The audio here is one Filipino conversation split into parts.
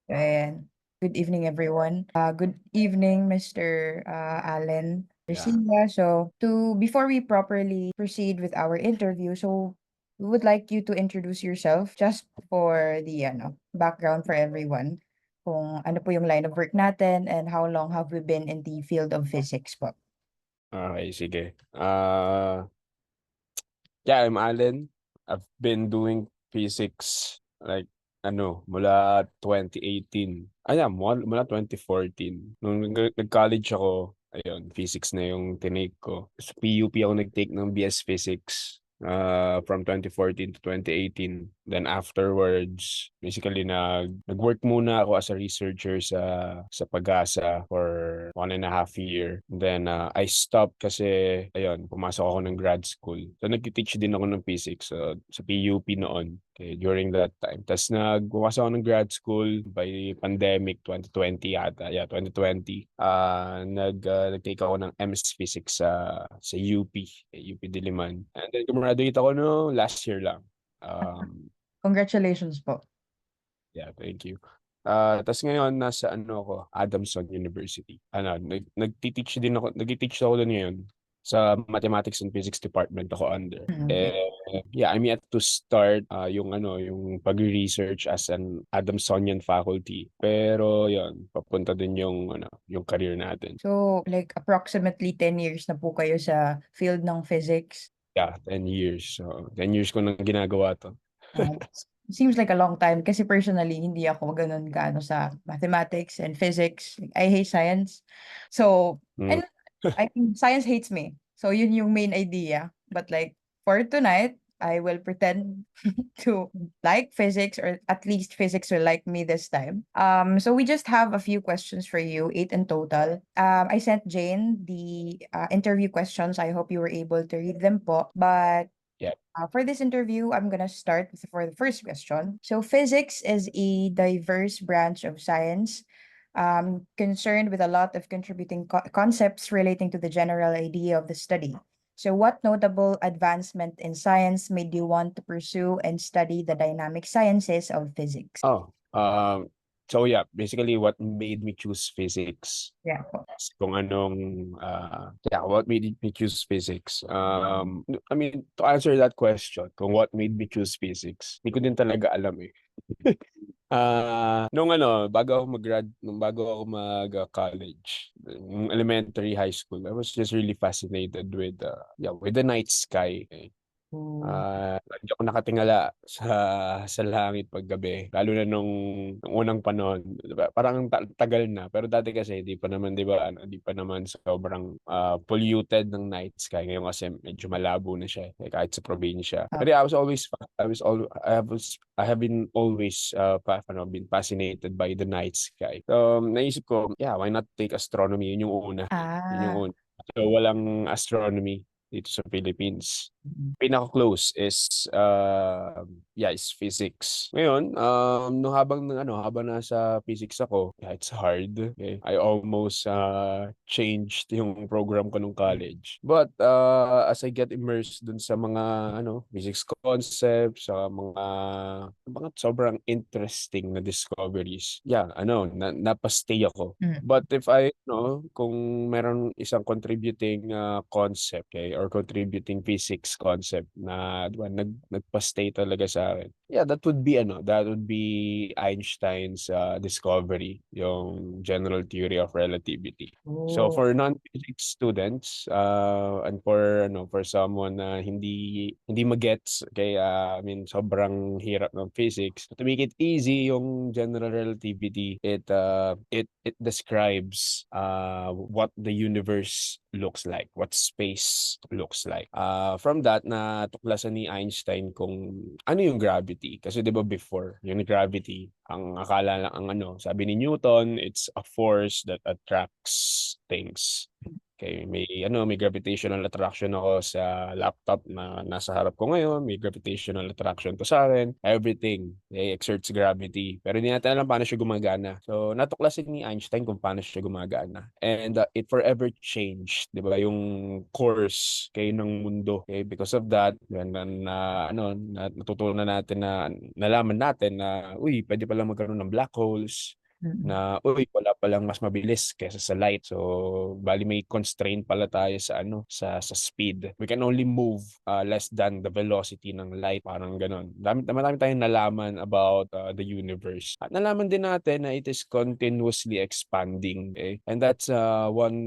Ayan. Good evening, everyone. Good evening, Mr. Allen Yeah. Garcia. Before we properly proceed with our interview, we would like you to introduce yourself just for the background for everyone. Kung ano po yung line of work natin and how long have we been in the field of physics po. Okay, sige. Yeah, I'm Allen. I've been doing physics like mula 2018. Mula 2014. Nung nag-college ako, ayun, physics na yung tinake ko. Sa PUP ako nag-take ng BS Physics from 2014 to 2018. Then afterwards, basically nag-work muna ako as a researcher sa Pag-asa for 1.5 year. Then I stopped kasi ayun, pumasok ako ng grad school. So nagti-teach din ako ng physics sa PUP noon. Okay, during that time. Tapos nagpumasok ako ng grad school by pandemic 2020 yata. Yeah, 2020. Nag-take ako ng MS Physics sa UP, UP Diliman. And then gumraduate ako no last year lang. Congratulations po. Yeah, thank you. Tapos ngayon nasa ako, Adamson University. Nagti-teach ako doon ngayon sa Mathematics and Physics Department ako under. Okay. Yeah, I'm yet to start yung pag-research as an Adamsonian faculty. Pero yun, papunta din yung career natin. So, like approximately 10 years na po kayo sa field ng physics. Yeah, 10 years. So, 10 years ko nang ginagawa to. Seems like a long time kasi personally hindi ako ganun gaano sa mathematics and physics. I hate science. So, Mm. and I think science hates me. So yun yung main idea. But like for tonight, I will pretend to like physics, or at least physics will like me this time. So we just have a few questions for you, 8 in total. I sent Jane the interview questions. I hope you were able to read them po. But Yeah. for this interview, I'm going to start for the first question. So, physics is a diverse branch of science concerned with a lot of contributing concepts relating to the general idea of the study. So, what notable advancement in science made you want to pursue and study the dynamic sciences of physics? So yeah, basically what made me choose physics. Yeah. What made me choose physics? I mean, to answer that question, kung what made me choose physics, hindi ko din talaga alam eh. Nung bago ako mag-college, nung elementary, high school, I was just really fascinated with the night sky. Eh. Hindi ako nakatingala sa langit paggabi, lalo na nung unang panahon, 'di ba? Parang tagal na, pero dati kasi hindi pa naman 'di ba, hindi pa naman sobrang polluted ng night sky. Ngayon kasi medyo malabo na siya, kahit sa probinsya. Pero yeah, I have been always been fascinated by the night sky. So, naisip ko, yeah, why not take astronomy? Yun yung una. Yun yung Ah. una. So, walang astronomy dito sa Philippines. Pinaka-close is physics. Ngayon, habang nasa physics ako, yeah, it's hard. Okay? I almost changed yung program ko nung college. But as I get immersed dun sa mga physics concepts, sa mga sobrang interesting na discoveries. Yeah, napastay ako. But if kung meron isang contributing concept, okay, or contributing physics concept na diba, nagpa-stay talaga sa akin. Yeah, that would be Einstein's discovery, yung general theory of relativity. So Oh. for non-physics students and for someone na hindi magets, okay, I mean sobrang hirap ng physics. To make it easy, yung general relativity, it describes what the universe looks like, what space looks like. From that, natuklasan ni Einstein kung ano yung gravity. Kasi 'di ba before, yung gravity, ang akala lang sabi ni Newton, it's a force that attracts things. May gravitational attraction ako sa laptop na nasa harap ko ngayon, may gravitational attraction to sa akin, everything, exerts gravity. Pero hindi natin alam paano siya gumagana. So, natuklasin ni Einstein kung paano siya gumagana. And it forever changed, 'di ba, yung course ng mundo. Okay, because of that, natutunan natin nalaman natin na, pwede pala magkaroon ng black holes, na wala palang mas mabilis kaysa sa light. So bali may constraint pala tayo sa speed. We can only move less than the velocity ng light, parang ganon. Marami tayong nalaman about the universe. At nalaman din natin na it is continuously expanding, okay? And that's one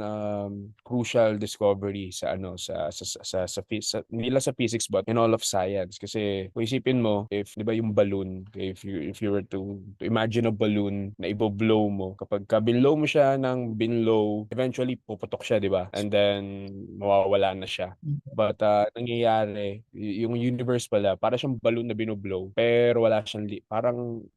crucial discovery sa hindi lang sa physics but in all of science. Kasi kung isipin mo, if 'di ba yung balloon, okay, if you were to imagine a balloon na iboblow mo, kapag binlow mo siya ng binlow, eventually puputok siya, 'di ba? And then mawawala na siya. But nangyayari, yung universe pala, para siyang balloon na binoblow, pero wala siyang parang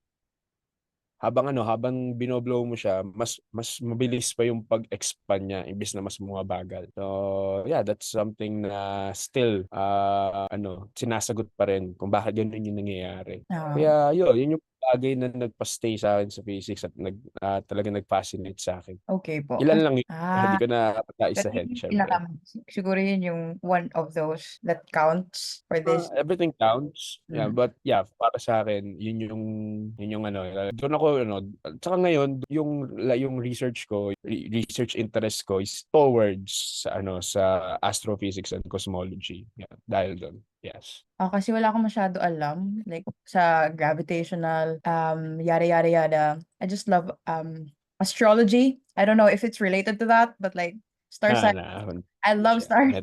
habang binoblow mo siya, mas mabilis pa yung pag-expand niya imbes na mas bumabagal. So, yeah, that's something na still sinasagot pa rin kung bakit ganun yung nangyayari. Kaya yun yung bagay na nagpa-stay sa akin sa physics at talaga nag-fascinate sa akin. Okay po. Ilan lang yun. Hindi Ah, ko na pero isa-head, yun yung syempre. siguro yun yung one of those that counts for this. Everything counts. Yeah, but yeah, para sa akin, yun yung doon ako tsaka ngayon yung research interest ko is towards sa astrophysics and cosmology. Yeah, dahil doon. Yes. Kasi wala akong masyado alam like sa gravitational yada yada yada. I just love astrology. I don't know if it's related to that, but like star sign. I love stars.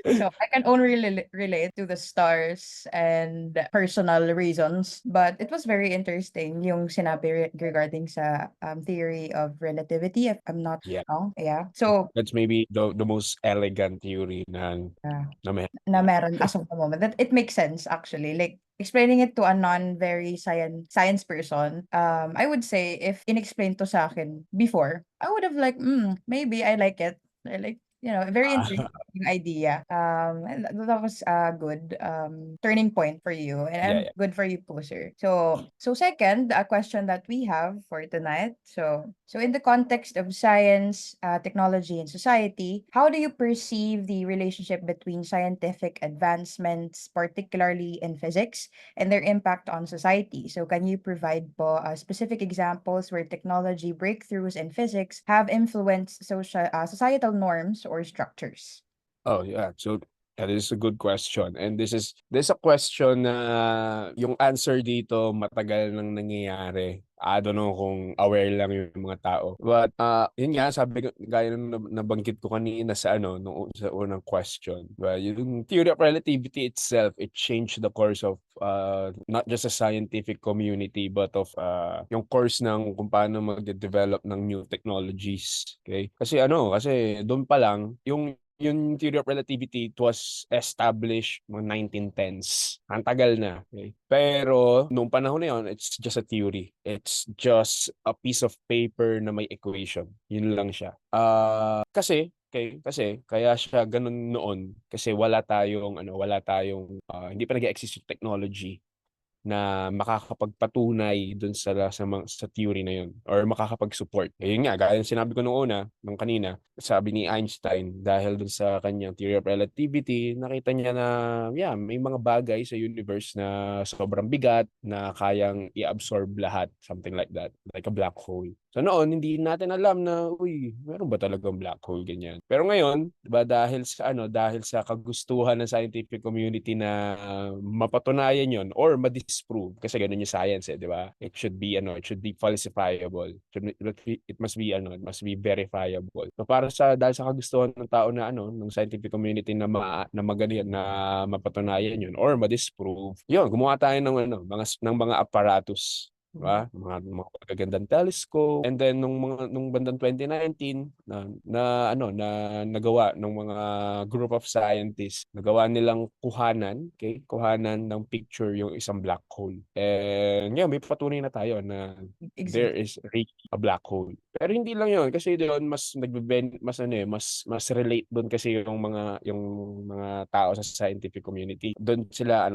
So I can only relate to the stars and personal reasons, but it was very interesting yung sinabi regarding sa theory of relativity, if I'm not Yeah. wrong. Yeah. So That's maybe the most elegant theory na meron as of the moment. That it makes sense actually. Like explaining it to a non-very science person, I would say if inexplained to sa akin before, I would have like, maybe I like it. I like, very interesting idea. And that was a good turning point for you, and Yeah. good for you, Poser. So second, a question that we have for tonight. So in the context of science, technology, and society, how do you perceive the relationship between scientific advancements, particularly in physics, and their impact on society? So can you provide po specific examples where technology breakthroughs in physics have influenced societal norms or structures? Oh, yeah. So that is a good question. And this is a question na yung answer dito matagal nang nangyayari. I don't know kung aware lang yung mga tao. But yun nga, sabi ko, gaya nung nabanggit ko kanina sa sa unang question. But yung theory of relativity itself, it changed the course of not just a scientific community but of yung course ng kung paano mag-develop ng new technologies. Okay? Kasi doon pa lang yung theory of relativity, it was established mga 1910s. Ang tagal na. Okay? Pero nung panahon na yun, it's just a theory. It's just a piece of paper na may equation. Yun lang siya. Kasi kaya siya ganun noon kasi wala tayong hindi pa nag-exist yung technology na makakapagpatunay dun sa theory na yun or makakapag-support. Yun nga, gaya ng sinabi ko nung kanina, sabi ni Einstein, dahil dun sa kanyang theory of relativity, nakita niya na, may mga bagay sa universe na sobrang bigat na kayang i-absorb lahat, something like that, like a black hole. So noon, hindi natin alam na, meron ba talagang black hole, ganyan. Pero ngayon, diba, dahil sa kagustuhan ng scientific community na mapatunayan yon or ma-disprove, kasi ganun yung science, di ba? It should be falsifiable. It must be verifiable. So dahil sa kagustuhan ng tao na ng scientific community na magaling na mapatunayan yon or ma-disprove, gumawa tayo ng mga apparatus 'Di ba? Mga magagandang telescope. And then nung bandang 2019 na nagawa ng mga group of scientists, nagawa nilang kuhanan ng picture yung isang black hole. And ngayon may patunay na tayo na there Exist. is really a black hole. Pero hindi lang 'yun kasi doon mas relate doon kasi yung mga tao sa scientific community. Doon sila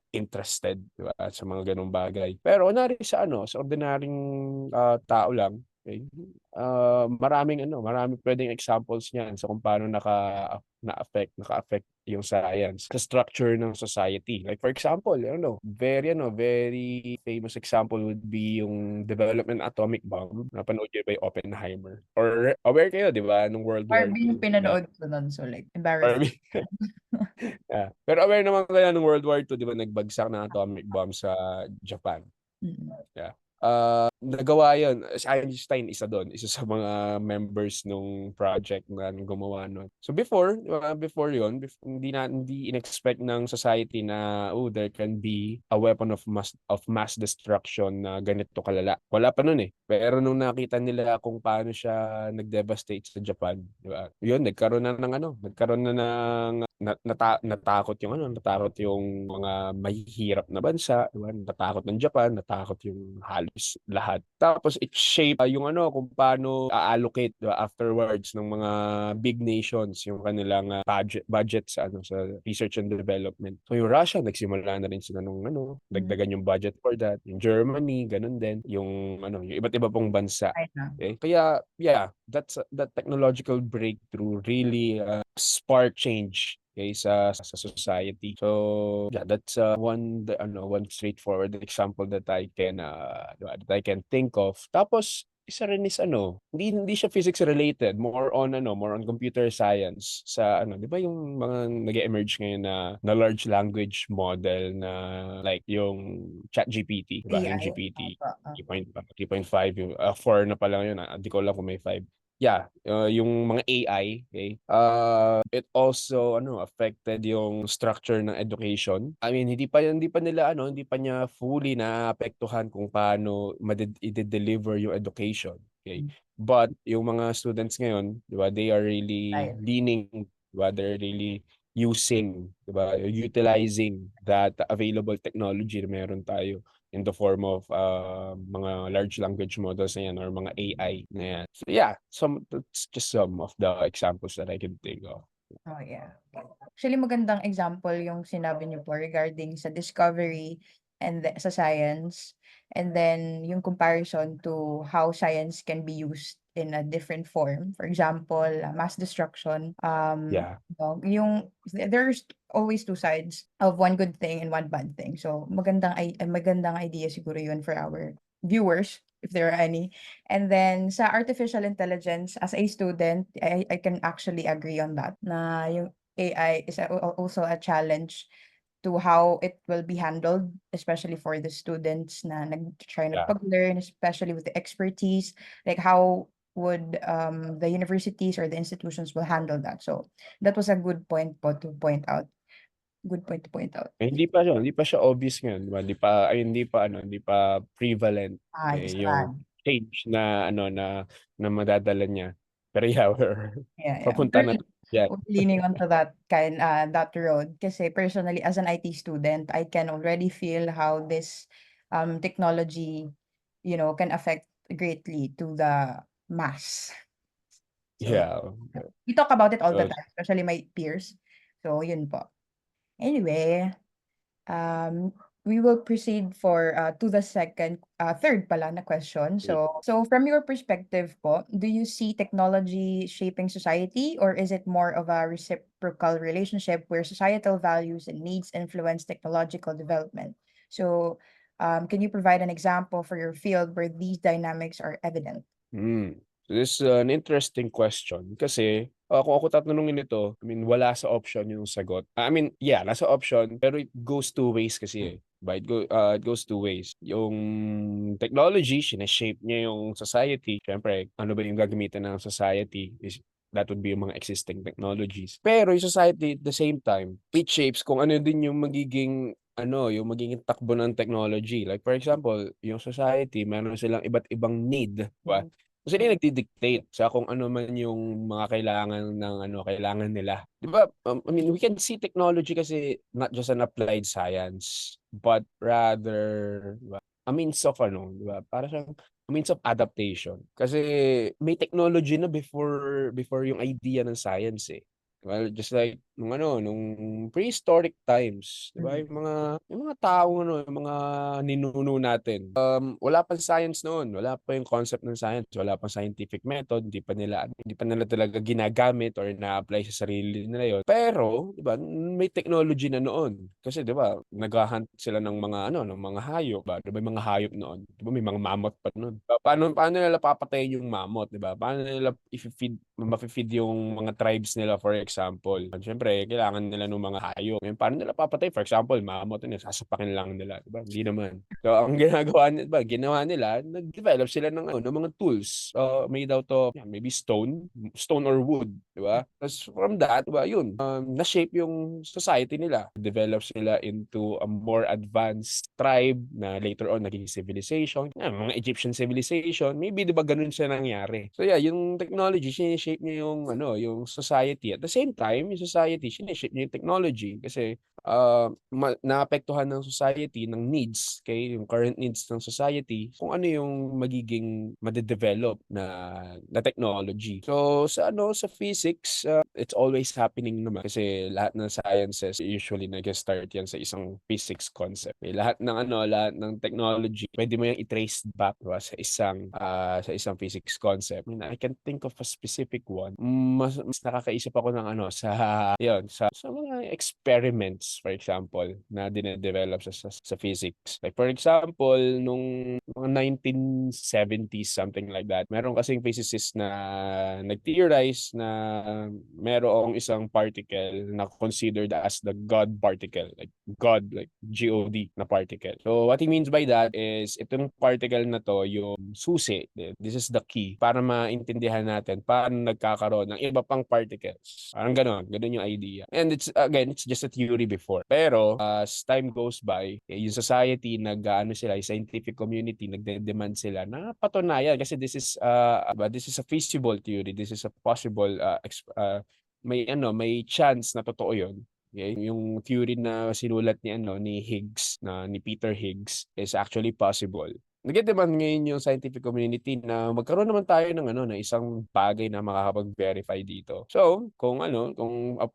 interested, 'di ba, sa mga ganung bagay. Pero kunwari sa ordinaryong tao lang, okay, maraming pwedeng examples niyan sa kung paano naka-affect yung science sa structure ng society. Like for example, very famous example would be yung development ng atomic bomb. Napanood niyo ba yung Oppenheimer? Or aware kayo, 'di ba, nung World War Barbie yung II na pinanood ko nun, so like, embarrassing. Barbie. Pero aware naman kayo nung World War II, 'di ba, nagbagsak ng atomic bomb sa Japan. Mm. Yeah. Nagawa 'yun. Si Einstein isa sa mga members nung project na gumawa nun. So before, 'di ba, before 'yun, hindi in-expect ng society na, oh, there can be a weapon of mass destruction na ganito kalala. Wala pa nun eh. Pero nung nakita nila kung paano siya nag-devastate sa Japan, 'di ba? 'Yun, nagkaroon na ng natakot yung mga mahihirap na bansa, 'di ba? Natakot ng Japan, natakot yung halos lahat. Tapos it shape yung kung paano allocate, 'di ba, afterwards ng mga big nations yung kanilang budget sa research and development. So yung Russia nagsimula na rin sila nung dagdagan yung budget for that. Yung Germany, ganun din. Yung iba't iba pong bansa. China. Okay? Kaya yeah, that technological breakthrough really spark change, okay, sa society. So yeah, that's one straightforward example that I can think of. Tapos isa rin is hindi siya physics related, more on computer science sa 'di ba yung mga nag-emerge ngayon na large language model na like yung ChatGPT, 'di ba? Yung AI. GPT Opo. 3.5, yung 4 na pala ngayon, hindi ko alam kung may 5. Yeah, yung mga AI, okay? It also affected yung structure ng education. I mean, hindi pa niya fully naapektuhan kung paano i-deliver yung education, okay? But yung mga students ngayon, 'di ba, they are really Right. leaning, 'di ba? They're really using, 'di ba, utilizing that available technology na meron tayo in the form of mga large language models na yan or mga AI na yan. So yeah, that's just some of the examples that I can think of. Oh, yeah. Actually, magandang example yung sinabi niyo po regarding sa discovery and sa science, and then yung comparison to how science can be used in a different form. For example, mass destruction. Yeah. There's always two sides of one good thing and one bad thing. So magandang idea siguro yun for our viewers, if there are any. And then sa artificial intelligence, as a student, I can actually agree on that, na yung AI is also a challenge to how it will be handled, especially for the students na nag-try Yeah. pag-learn, especially with the expertise, like how would the universities or the institutions will handle that. So that was a good point po to point out. Good point to point out. Hindi pa siya obvious ngayon, 'di ba? Hindi pa prevalent Yes, yung change na madadala niya. Pero yeah, yeah. papunta na yan. We're leaning onto that road. Kasi personally, as an IT student, I can already feel how this technology, can affect greatly to the mass. So Yeah. we talk about it all the So, time, especially my peers. So yun po. Anyway, we will proceed to the third pala na question. So from your perspective po, do you see technology shaping society, or is it more of a reciprocal relationship where societal values and needs influence technological development? So can you provide an example for your field where these dynamics are evident? This is an interesting question kasi kung ako tatanungin ito, I mean, wala sa option yung sagot. I mean, yeah, nasa option, pero it goes two ways kasi eh. But it goes two ways. Yung technology, sineshape niya yung society. Siyempre, ano ba yung gagamitin ng society is that would be yung mga existing technologies. Pero yung society at the same time, it shapes kung ano din yung magiging yung magiging takbo ng technology. Like for example, yung society, meron silang iba't ibang need, 'di ba? So sila yung nagdi-dictate sa kung ano man yung mga kailangan nila. 'Di ba? I mean, we can see technology kasi not just an applied science, but rather, 'di ba? A means of 'di ba? Para siyang a means of adaptation. Kasi may technology na before yung idea ng science eh. Well, just like nung prehistoric times, 'di ba? Mm. Yung mga taong yung mga ninuno natin. Wala pang science noon, wala pa yung concept ng science, wala pang scientific method, hindi pa nila talaga ginagamit or na-apply sa sarili nila yon. Pero, 'di ba, may technology na noon. Kasi 'di ba, naghahunt sila ng mga hayop, 'di ba? May mga hayop noon. 'Di ba may mga mammoth pa noon. Paano nila papatayin yung mammoth, 'di ba? Paano nila mafe-feed yung mga tribes nila, for example. Siyempre, kailangan nila ng mga hayop. Ngayon, paano nila papatay? For example, mammoth yun, sasapakin lang nila, 'di ba? Hindi naman. So, ang ginawa nila, nag-develop sila ng mga tools made out of maybe stone or wood, 'di ba? Tapos from that, 'di ba, yun, na-shape yung society nila. Develop sila into a more advanced tribe na later on naging civilization. Mga Egyptian civilization, maybe 'di ba ganun siya nangyari. So yeah, yung technology, sineshape niya yung society. At the same time, yung society, sineshape niya yung technology kasi naapektuhan ng society ng needs, okay, yung current needs ng society, kung ano yung magiging madedevelop na technology. So sa physics, it's always happening naman kasi lahat ng sciences usually nag-start yan sa isang physics concept. Lahat ng technology, pwede mo yung i-trace back, diba, sa isang physics concept. I mean, I can think of a specific one. Mas nakakaisip ako ng sa mga experiments, for example, na dine-develop sa physics. Like for example, nung mga 1970s, something like that, meron kasing physicist na nag-theorize na merong isang particle na considered as the God particle, like God, like God na particle. So what he means by that is itong particle na to yung susi. This is the key para maintindihan natin paano nagkakaroon ng iba pang particles. Parang ganun yung idea. And it's just a theory before. Pero as time goes by, yung society yung scientific community nagde-demand sila na patunayan kasi this is a feasible theory. This is a possible may chance na totoo 'yon. Okay? Yung theory na sinulat ni Peter Higgs is actually possible. Nagde-demand ngayon yung scientific community na magkaroon naman tayo ng isang bagay na makakapag-verify dito. So, kung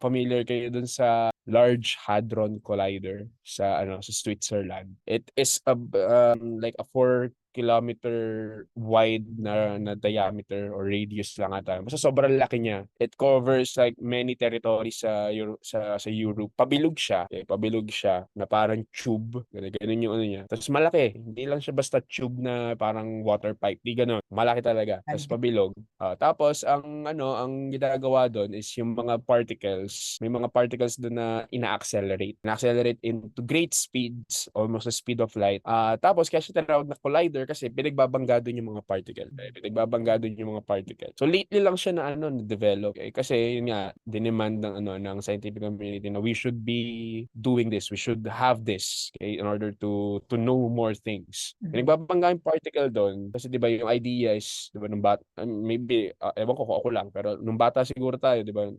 familiar kayo dun sa Large Hadron Collider sa Switzerland. It is like a 4 kilometer wide na diameter or radius lang ata. Basta sobrang laki niya. It covers like many territories sa Europe. Pabilog siya. Pabilog siya na parang tube. Ganun yung niya. Tapos malaki. Hindi lang siya basta tube na parang water pipe. Di ganun. Malaki talaga. Tapos pabilog. Tapos ang ginagawa doon is yung mga particles. May mga particles doon na ina-accelerate. Ina-accelerate into great speeds, almost the speed of light. Tapos kaya siya tinawag na collider kasi pinagbabangga doon yung mga particle. Pinagbabangga doon yung mga particle. So lately lang siya na-develop. Kasi yun nga, dinemand ng scientific community na we should be doing this. We should have this, okay, in order to know more things. Pinagbabangga yung particle doon kasi 'di ba yung idea is 'di ba maybe ewan ko kung ako lang pero nung bata siguro tayo 'di ba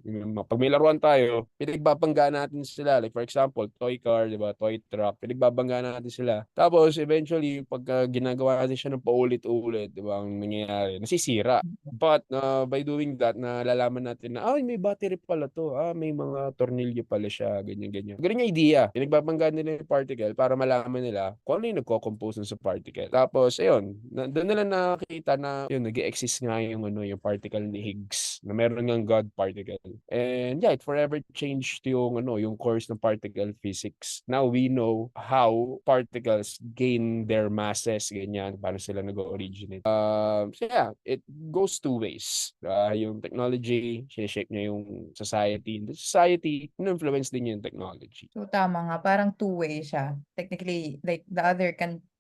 pag may laruan tayo pinagbabangga natin sila, like for example toy car, 'di ba, toy truck, pinagbabangga natin sila. Tapos eventually pag ginagawa natin siya ng paulit-ulit, 'di ba, ang nangyayari nasisira. But by doing that nalalaman natin na may battery pala to, may mga tornilyo pala siya, ganyan ganyan. Ganun yung idea. Pinagbabangga nila yung particle para malaman nila kung ano yung nagko-compose sa particle. Tapos ayun, doon nila nakita na yun nag-exist nga yung particle ni Higgs na meron ngang God particle. And yeah, it forever changed yung course ng particle physics. Now we know how particles gain their masses, ganyan, paano sila nag-originate. So yeah, it goes two ways. Yung technology, shape niya yung society. The society, influence din yung technology. So tama nga, parang two-way siya. Technically, like the other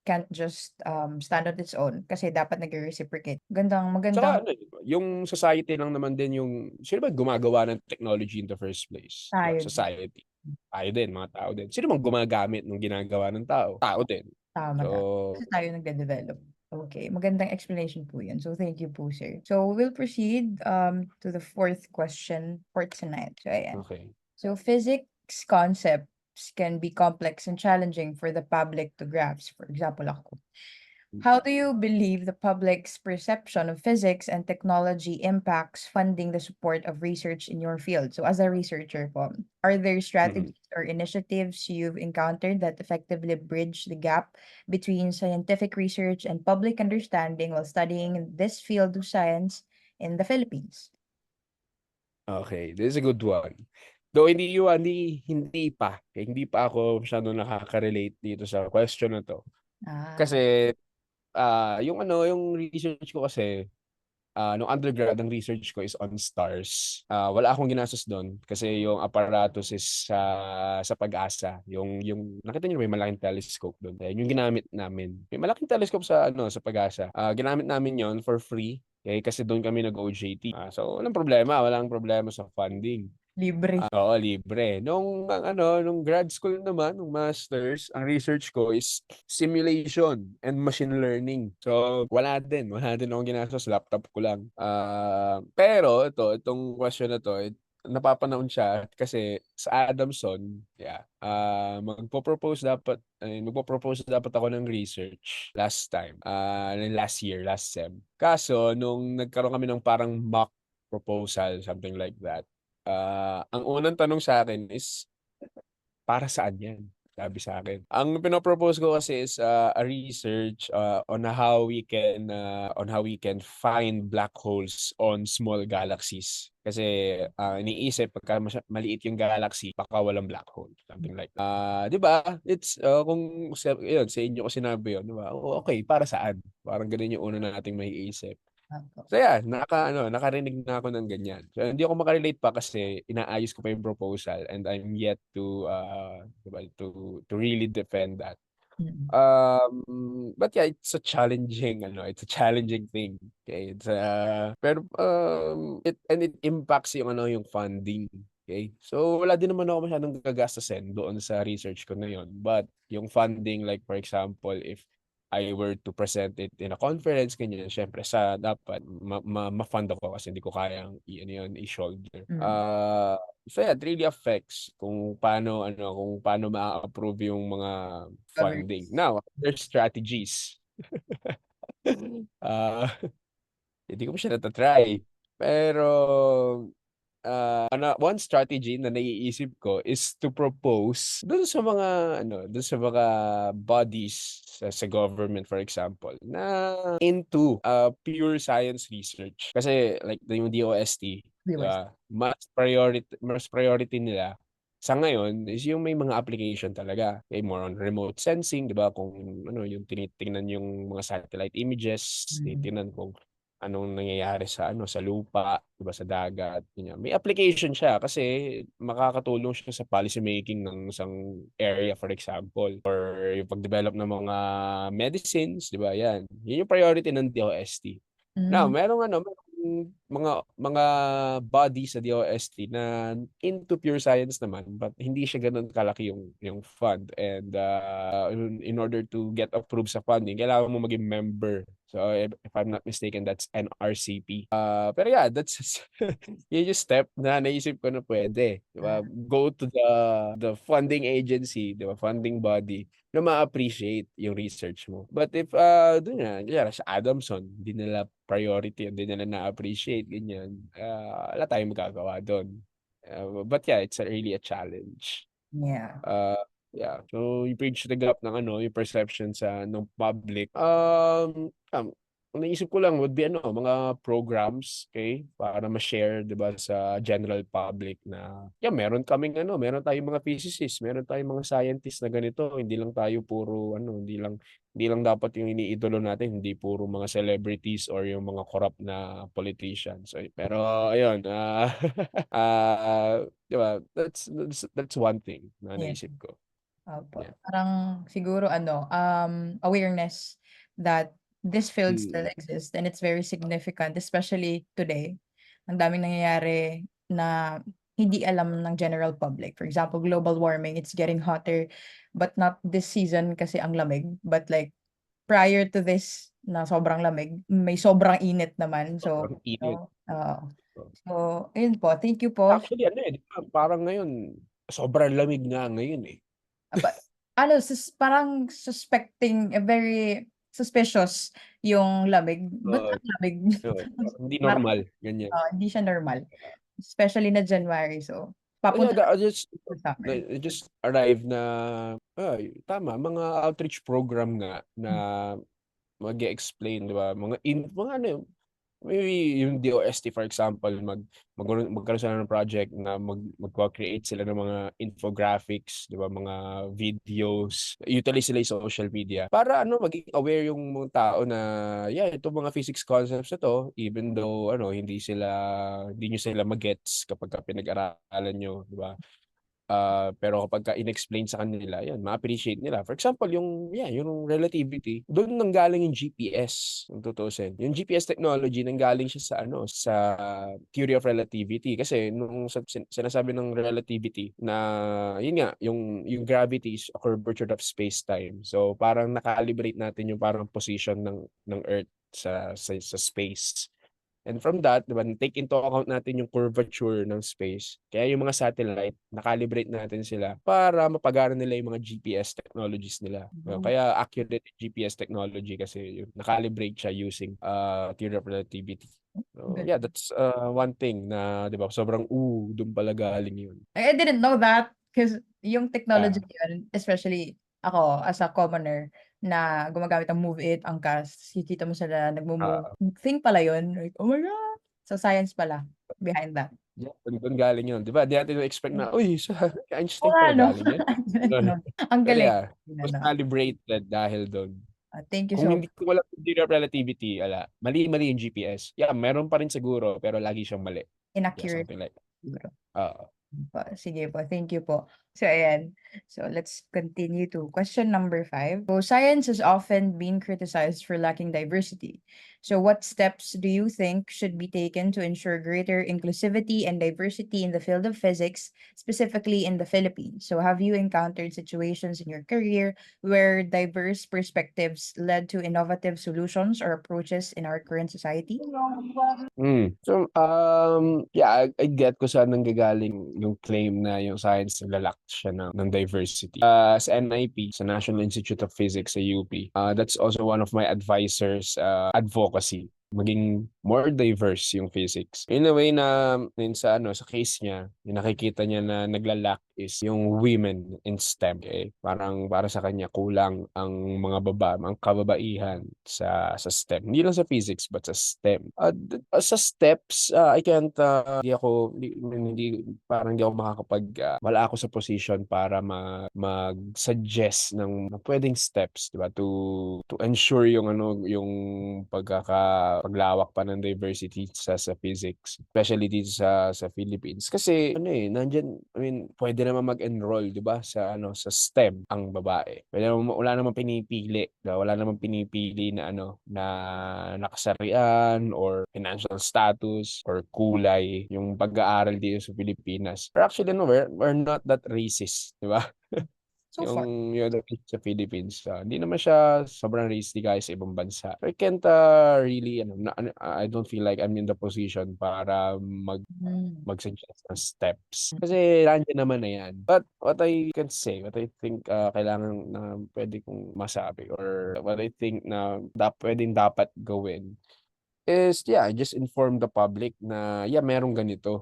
can't just stand on its own kasi dapat nag-reciprocate. Magandang Tsaka yung society lang naman din sino ba gumagawa ng technology in the first place? Diba? tayo. Society. tayo din, mga tao din. Sino bang gumagamit nung ginagawa ng tao? Tao din. Tama, tama. So, Kasi tayo nagde-develop. Okay, magandang explanation po yun. So, thank you po, sir. So, we'll proceed to the fourth question for tonight. So, ayan. okay. So, physics concepts can be complex and challenging for the public to grasp. For example, ako. How do you believe the public's perception of physics and technology impacts funding the support of research in your field? So, as a researcher po, are there Mm. strategies or initiatives you've encountered that effectively bridge the gap between scientific research and public understanding while studying this field of science in the Philippines? Okay, this is a good one. Though hindi pa ako masyadong nakaka-relate dito sa question na 'to. Ah, Kasi, yung research ko kasi, nung undergrad ang research ko is on stars. Wala akong ginastos dun kasi yung apparatus is sa Pag-asa, yung nakita niyo may malaking telescope dun, yung ginamit namin. May malaking telescope sa Pag-asa. Ginamit namin yon for free, okey, kasi dun kami nag-OJT. So walang problema sa funding. libre. Oo, libre. Nung grad school naman, nung masters, ang research ko is simulation and machine learning. So, wala din akong ginastos, laptop ko lang. Pero itong question na 'to, napapanahon siya kasi sa Adamson, yeah, magpo-propose dapat ako ng research last time, last year, last sem. Kaso nung nagkaroon kami ng parang mock proposal, something like that. Ang unang tanong sa akin is, "Para saan 'yan?" Sabi sa akin. Ang pino-propose ko kasi is, a research, on how we can find black holes on small galaxies. Kasi, iniisip pagka maliit yung galaxy baka walang black hole, something like 'di ba? Kung sa inyo ko sinabi yun, 'di ba? Oh, okey, para saan? Parang gano'n yung una nating maiisip. Opo. So yeah, nakarinig na ako ng ganyan. So hindi ako maka-relate pa kasi inaayos ko pa yung proposal and I'm yet to, 'di ba, to really defend that. Mm. But yeah, it's a challenging thing, okay? Pero, it impacts yung funding, okay? So wala din naman ako masyadong gagastusin doon sa research ko na yun. But yung funding, like for example, if I were to present it in a conference, ganyan, siyempre dapat ma-fund ako kasi hindi ko kayang i-shoulder. Mm. So yeah, it really affects kung paano maa-approve yung mga Government. funding. Now, there's strategies. Ah, Hindi ko pa siya nata-try. Pero, one strategy na naiisip ko is to propose dun sa mga bodies sa government, for example, na into pure science research. Kasi like yung DOST, 'di Viewers. ba? Mas priority nila sa ngayon is yung may mga application talaga. Okay, more on remote sensing, 'di ba? Kung yung tinitingnan yung mga satellite images, Mm. tinitingnan kung anong nangyayari sa lupa, 'di ba, sa dagat, ganyan. May application siya kasi makakatulong siya sa policy making ng isang area, for example, or yung pag-develop ng mga medicines, 'di ba, 'yan. 'Yun yung priority ng DOST. Now, Hmm. merong mga body sa DOST na into pure science naman, but hindi siya gano'n kalaki yung fund and, in order to get approved sa funding kailangan mo maging member. So, if I'm not mistaken, that's NRCP. Pero yeah, that's yun yung step na naisip ko na puwede, 'di ba? Ah, Go to the funding agency, 'di ba, funding body na ma-appreciate yung research mo. But if, dun nga, kunyari sa Adamson, hindi nila priority, hindi nila na-appreciate, ganyan, wala tayong magagawa dun. But yeah, it's really a challenge. yeah. Uh, yeah, so you bridge the gap ng yung perception ng public. Ang naisip ko lang would be mga programs, okay, para ma-share, 'di ba, sa general public na, yeah, meron tayong mga physicists, meron tayong mga scientists na ganito, hindi lang dapat yung iniidolo natin, hindi puro mga celebrities or yung mga corrupt na politicians. So, pero ayun, 'di ba, that's one thing na Yeah. naisip ko. Opo. Yeah. Parang siguro awareness that this field still Mm. exists and it's very significant, especially today. Ang daming nangyayari na hindi alam ng general public. For example, global warming, it's getting hotter, but not this season kasi ang lamig. But like, prior to this na sobrang lamig, may sobrang init naman. So, Sobrang init. so, ayun po. Thank you po. Actually, ano eh, di ba, parang ngayon, sobrang lamig nga ngayon eh. But, ano, parang suspecting, very suspicious yung lamig. Ba't Oo, ang lamig? yun. Hindi Parang, normal, ganyan. hindi siya normal. Especially na January. So, Oh yeah, papunta I sa summer. just arrived na, tama, mga outreach program nga na mag-explain, di ba? Mga ano, maybe yung DOST for example, magkaroon sila ng project na magko-create sila ng mga infographics, di ba, mga videos, utilize sila yung social media para ano, maging aware yung mga tao na yeah, itong mga physics concepts na to, even though ano, hindi nyo sila magets kapag pinag-aralan nyo, di ba? Pero kapag in-explain sa kanila, yan, ma-appreciate nila. For example, yung relativity, doon nanggaling yung GPS, kung tutusin. Yung GPS technology, nanggaling siya sa sa theory of relativity. Kasi nung sinasabi ng relativity na, yun nga, yung gravity is a curvature of space-time. So, parang nakalibrate natin yung parang position ng Earth sa space. And from that, diba, take into account natin yung curvature ng space. Kaya yung mga satellite, nakalibrate natin sila para mapagana nila yung mga GPS technologies nila. Kaya accurate GPS technology kasi nakalibrate siya using theory of relativity. So, yeah, that's one thing na, di ba, sobrang, doon pala galing yun. I didn't know that because yung Yeah. technology yun, especially ako as a commoner na gumagamit ng Move It, Angkas, kikita mo sila nagmo-move. Uh, Thing pala yun. Like, oh my God! So, science pala behind that. yeah, doon galing yun. Di ba? Di natin expect na, uy, sa Oo Einstein nga, pala no? galing yan. No. Ang Pero galing. yeah, it was Ano. calibrated dahil doon. Thank you Kung so hindi ko wala theory of relativity, mali-mali yung GPS. Yeah, meron pa rin siguro, pero lagi siyang mali. Yeah, inaccurate. something like that. Siguro. Oo. Sige po, thank you po. So, ayan. So, let's continue to question number 5. So, science has often been criticized for lacking diversity. So, what steps do you think should be taken to ensure greater inclusivity and diversity in the field of physics, specifically in the Philippines? So, have you encountered situations in your career where diverse perspectives led to innovative solutions or approaches in our current society? So, yeah, I get ko saan nanggagaling yung claim na yung science naglalak siya ng diversity. Sa NIP, sa National Institute of Physics sa UP, that's also one of my advisors' advocacy, maging more diverse yung physics. In a way na yun sa case niya, yung nakikita niya na naglalak is yung women in STEM. Okay? Parang para sa kanya kulang ang mga ang kababaihan sa STEM. Hindi lang sa physics but sa STEM. Sa steps, I can't parang hindi ako wala ako sa position para mag-suggest ng pwedeng steps, 'di ba, to ensure yung yung paglawak pa ng diversity sa physics, especially dito sa Philippines. Kasi nandiyan, I mean, pwede naman mag-enroll, 'di ba, sa STEM ang babae. Wala namang pinipili, 'di ba? Wala namang pinipili na na nakasarian or financial status or kulay yung pag-aaral dito sa Pilipinas. Pero actually we're not that racist, 'di ba? So far. Yung other sa Philippines, hindi naman siya sobrang risky guys sa ibang bansa. I can't really, I don't feel like I'm in the position para Mm. mag-suggest ng steps. Kasi nandiyan naman na yan. But what I can say, what I think kailangan na pwede kong masabi or what I think na pwedeng dapat gawin is just inform the public na merong ganito,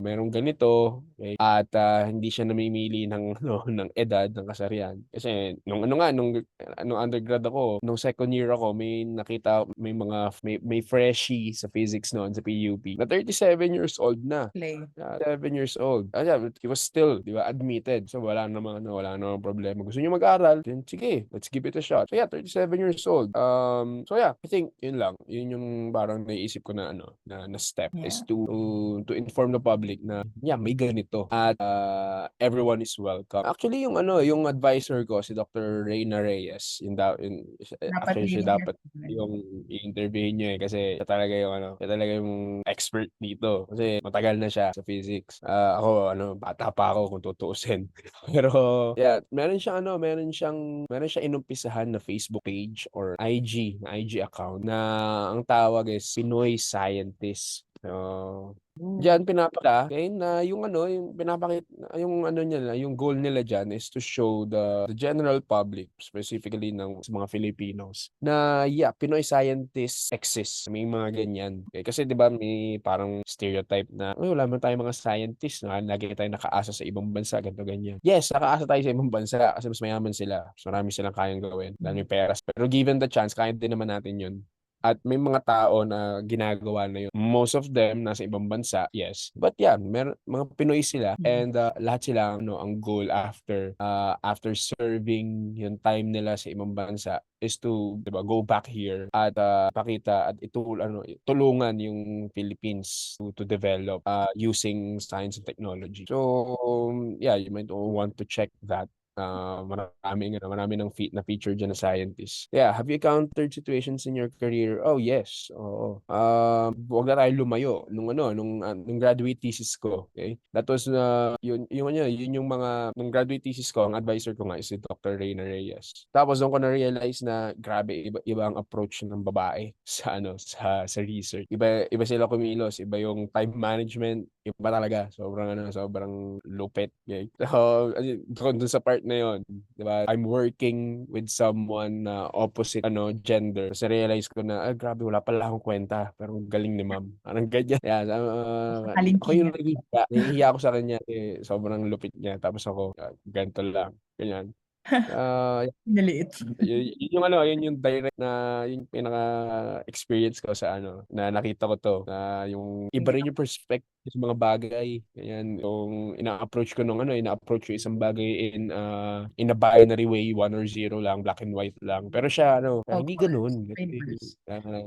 okay? At hindi siya namimili ng ng edad, ng kasarian. Kasi nung undergrad ako, nung second year ako, may freshie sa physics noon sa PUP na 37 years old na. Play. 7 years old. Yeah, he was still, di ba, admitted. So wala namang problema. Gusto niyo mag-aral? Then sige, let's give it a shot. So yeah, 37 years old. So yeah, I think yun lang. Yun yung parang naisip naisip ko na ano, na step is Yeah. to inform the public na yeah, may ganito at everyone is welcome. Actually yung ano, yung advisor ko si Dr. Reyna Reyes, Dapat actually siya dapat i-interview. yung i-interviewin niyo kasi siya talaga yung ano, siya talaga yung expert dito kasi matagal na siya sa physics. Ako ano, bata pa ako kung tutuusin. Pero yeah, meron siyang inumpisahan na Facebook page or IG account na ang tawag is Pinoy Scientist. So, diyan pinapakita na yung ano, yung yung ano nila, yung goal nila diyan is to show the general public, specifically ng sa mga Filipinos, na yeah, Pinoy scientists exist. May mga ganyan. Okay? Kasi 'di ba may parang stereotype na wala man tayong mga scientists na lagi tayong nakaasa sa ibang bansa, ganito ganyan. Yes, nakaasa tayo sa ibang bansa kasi mas mayaman sila. Mas marami silang kayang gawin, dami pera. Pero given the chance, kaya din naman natin 'yun. At may mga tao na ginagawa na yun. Most of them nasa ibang bansa, yes. But yeah, mga Pinoy sila and lahat sila ano, ang goal after serving yung time nila sa ibang bansa is to 'di ba, go back here at pakita at tulungan yung Philippines to develop using science and technology. So yeah, you might want to check that. Marami na feature dyan na scientist. Yeah, have you encountered situations in your career? Oh, yes. Oo. Wag na tayo lumayo nung graduate thesis ko, okay? That was yun yung mga nung graduate thesis ko, ang advisor ko nga is si Dr. Reyna Reyes. Tapos doon ko na realize na grabe iba ang approach ng babae sa research. Iba sila kumilos, iba yung time management, iba talaga. Sobrang lupit. Okay? So, doon sa part na yon, 'di ba? I'm working with someone na opposite gender. Kasi realize ko na grabe wala pala akong kwenta, pero ang galing ni ma'am. Parang ganyan. Yeah, ako yung Kalingkingan. nahihiya ako sa kanya eh, sobrang lupit niya. Tapos ako ganito lang, ganyan. Ah, Maliit. yun yung direct na yung pinaka-experience ko sa na nakita ko to, na yung iba rin yung perspective sa mga bagay. Ganyan, yung ina-approach yung isang bagay in a binary way, 1 or 0 lang, black and white lang. Pero siya, Of hindi course. ganun. Universe.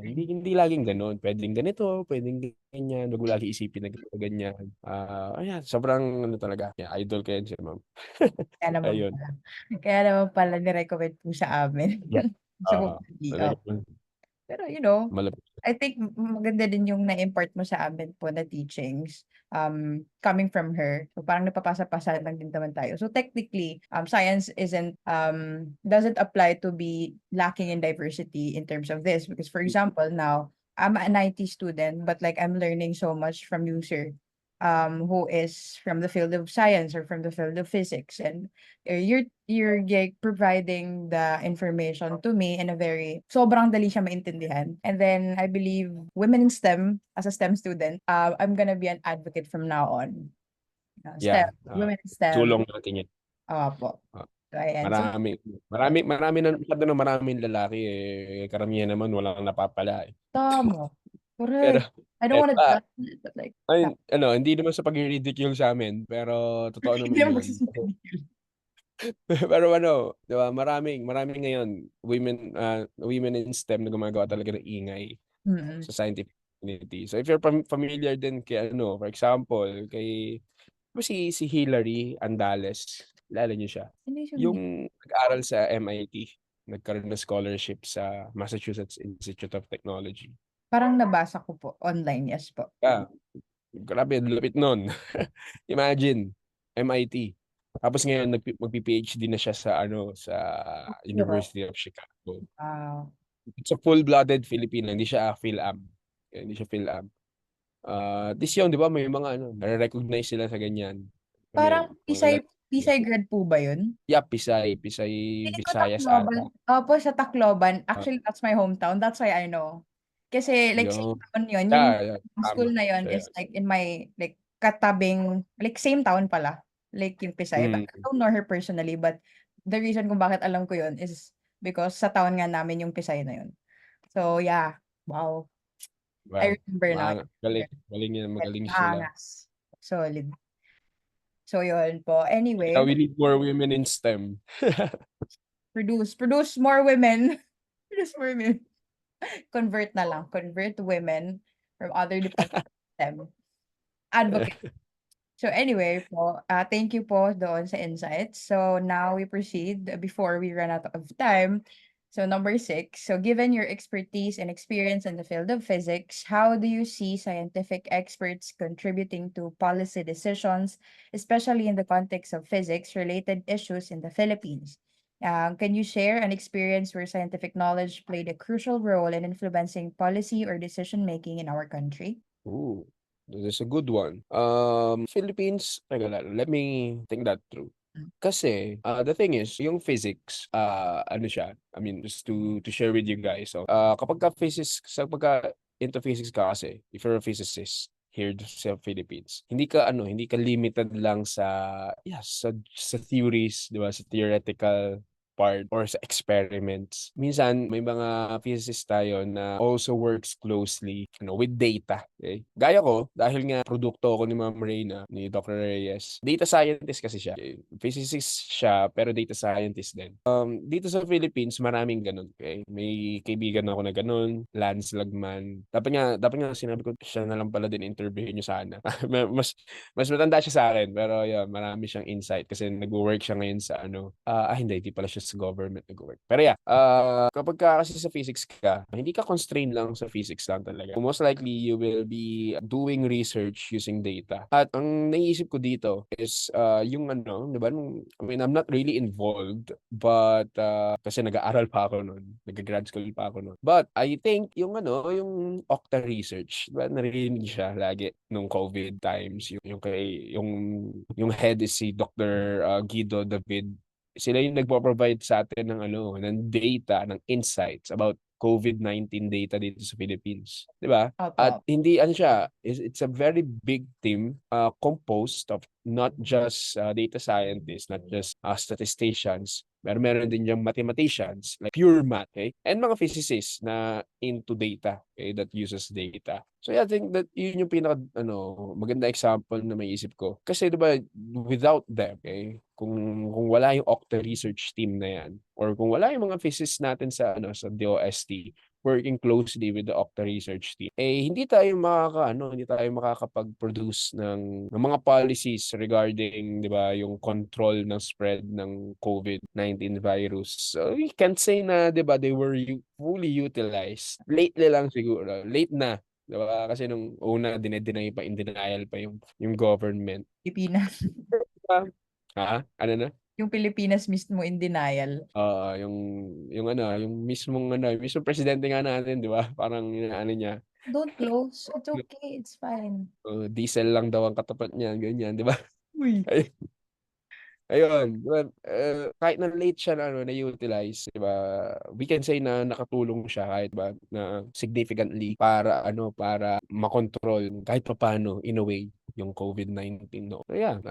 Hindi laging ganun. Pwedeng ganito, pwedeng ganyan. Wag mo lagi isipin na ganito, ganyan. Ayan, sobrang talaga. Yeah, idol ko yan siya, ma'am. Kaya naman Ayun. pala. Kaya naman pala ni-recommend po sa amin. Yeah. Gusto ko Talaga i-up. naman. Pero Malapit. I think maganda din yung na-impart mo sa amin po na teachings coming from her. So parang napapasa-pasa lang din naman tayo. So technically, science doesn't apply to be lacking in diversity in terms of this. Because for example, now I'm an IT student, but like I'm learning so much from you, sir, who is from the field of science or from the field of physics, and you're like providing the information to me in a very sobrang dali siya maintindihan. And then I believe women in STEM, as a STEM student, I'm gonna be an advocate from now on. STEM, Yeah, women in STEM. tulong natin yan. Po. Ah, So, ayan. So, maraming lalaki eh, karamihan naman walang napapala eh. tama. Pero Correct. I don't eto wanna judge it, but like, ay, hindi naman sa pag-ridicule sa amin, pero totoo hindi naman naman 'yun. magsisimple. Pero 'di ba, maraming ngayon women in STEM na gumagawa talaga ng ingay Mm. sa scientific community. So if you're familiar din kay for example, kay si Hilary Andales, kilala niyo siya? Sino yung sabi niya? Yung nag-aral sa MIT, nagkaroon ng scholarship sa Massachusetts Institute of Technology. Parang nabasa ko po online, yes po. Yeah, grabe ang lupit nun. Imagine, MIT. Tapos ngayon magpi-PhD na siya sa Pero, University of Chicago. wow. It's a full-blooded Filipino, hindi siya PhilAm. Hindi siya PhilAm. This young, 'di ba, may mga nare-recognize sila sa ganyan. May Parang mga Pisay grad po ba yun? yeah, Pisay Feeling ko Visayas ata. Tacloban. Opo, sa Tacloban. Ah, Actually, that's my hometown. That's why I know. Kasi like same yung town yun. Yung yeah, school tama na yun siya is yun. like in my like katabing like same town pala. Like yung Pisay. But Mm, I don't know her personally, but the reason kung bakit alam ko yun is because sa town nga namin yung Pisay na yun. So yeah. Wow. I well, remember now. magaling sila. Angas. Solid. So yun po. Anyway, Yeah, we need more women in STEM. produce more women. Produce more women. Convert na lang. Convert women from other departments of STEM. Advocate. So anyway po, thank you po doon sa insights. So now we proceed before we run out of time. So number 6, so given your expertise and experience in the field of physics, how do you see scientific experts contributing to policy decisions, especially in the context of physics-related issues in the Philippines? Can you share an experience where scientific knowledge played a crucial role in influencing policy or decision-making in our country? Ooh, this is a good one. Philippines, teka lang, let me think that through. Mm. Kasi, the thing is, yung physics, ano siya, I mean, just to share with you guys. So, kapag ka physics, sa pagka into physics ka kasi, if you're a physicist here sa Philippines, hindi ka limited lang sa, yeah, sa theories, di ba, sa theoretical part or sa experiments. Minsan, may mga physicists tayo na also works closely, with data. Okay? Gaya ko, dahil nga produkto ako ni Ma'am Reyna, ni Dr. Reyes, data scientist kasi siya. Okay? Physicist siya, pero data scientist din. Dito sa Philippines, maraming ganun. Okay? May kaibigan ako na ganun, Lance Lagman. Dapat nga sinabi ko, siya na lang pala din interview niyo sana. mas matanda siya sa akin, pero yun, marami siyang insight kasi nag-work siya ngayon sa hindi pala siya sa government nag-work. Pero yeah, kapag ka kasi sa physics ka, hindi ka constrained lang sa physics lang talaga. Most likely, you will be doing research using data. At ang naisip ko dito is yung di ba, I mean, I'm not really involved, but kasi nag-aaral pa ako noon, nag-grad school pa ako noon. But I think yung Octa research, di ba, narinig siya lagi nung COVID times, yung head is si Dr. Guido David. Sila yung nagpo-provide sa atin ng data, ng insights about COVID-19 data dito sa Philippines. 'Di ba? At Opo. hindi siya, it's a very big team composed of not just data scientists, not just statisticians, pero meron din yung mathematicians, like pure math, okay? And mga physicists na into data, okay, that uses data. So yeah, I think that yun yung pinaka maganda example na may isip ko. Kasi 'di ba, without them, okay, kung wala yung Octa research team na yan, or kung wala yung mga physicists natin sa DOST working closely with the Octa research team, hindi tayo makakapag-produce ng mga policies regarding, 'di ba, yung control ng spread ng COVID-19 virus. So we can't say na, 'di ba, they were fully utilized. Lately lang siguro, late na. 'Di ba? Kasi nung una, in denial pa yung government. Pilipinas. Ano na? Yung Pilipinas mismo in denial. Oo, yung mismong presidente nga natin, 'di ba? Parang inaano niya, Don't close. It's okay. It's fine. diesel lang daw ang katapat niya, ganyan, 'di ba? Uy. Ayun, well, kahit na late siya na-utilize, 'di ba? We can say na nakatulong siya kahit ba na significantly para makontrol kahit papaano in a way yung COVID-19 no. So yeah,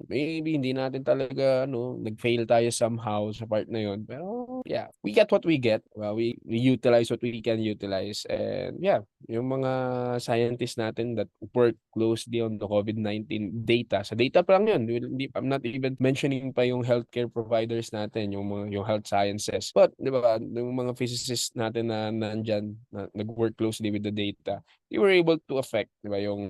maybe hindi natin talaga nag-fail tayo somehow sa part na yun. Pero yeah, we get what we get. Well, we utilize what we can utilize, and yeah, yung mga scientists natin that work closely on the COVID-19 data. Sa data pa lang yun. I'm not even mentioning pa yung healthcare providers natin, yung health sciences. But, di ba, yung mga physicists natin na nandyan, na nag-work closely with the data, they were able to affect, di ba, yung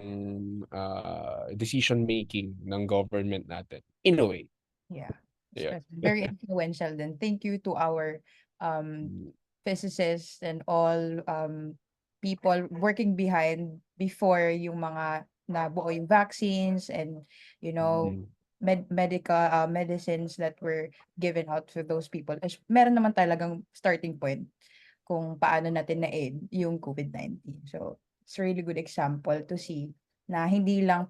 decision making ng government natin in a way. Yeah. Yeah. Very influential then. Thank you to our physicists and all people working behind before yung mga nabuo yung vaccines and Mm. medical medicines that were given out for those people. Meron naman talagang starting point kung paano natin na-aid yung COVID-19. So, it's a really good example to see na hindi lang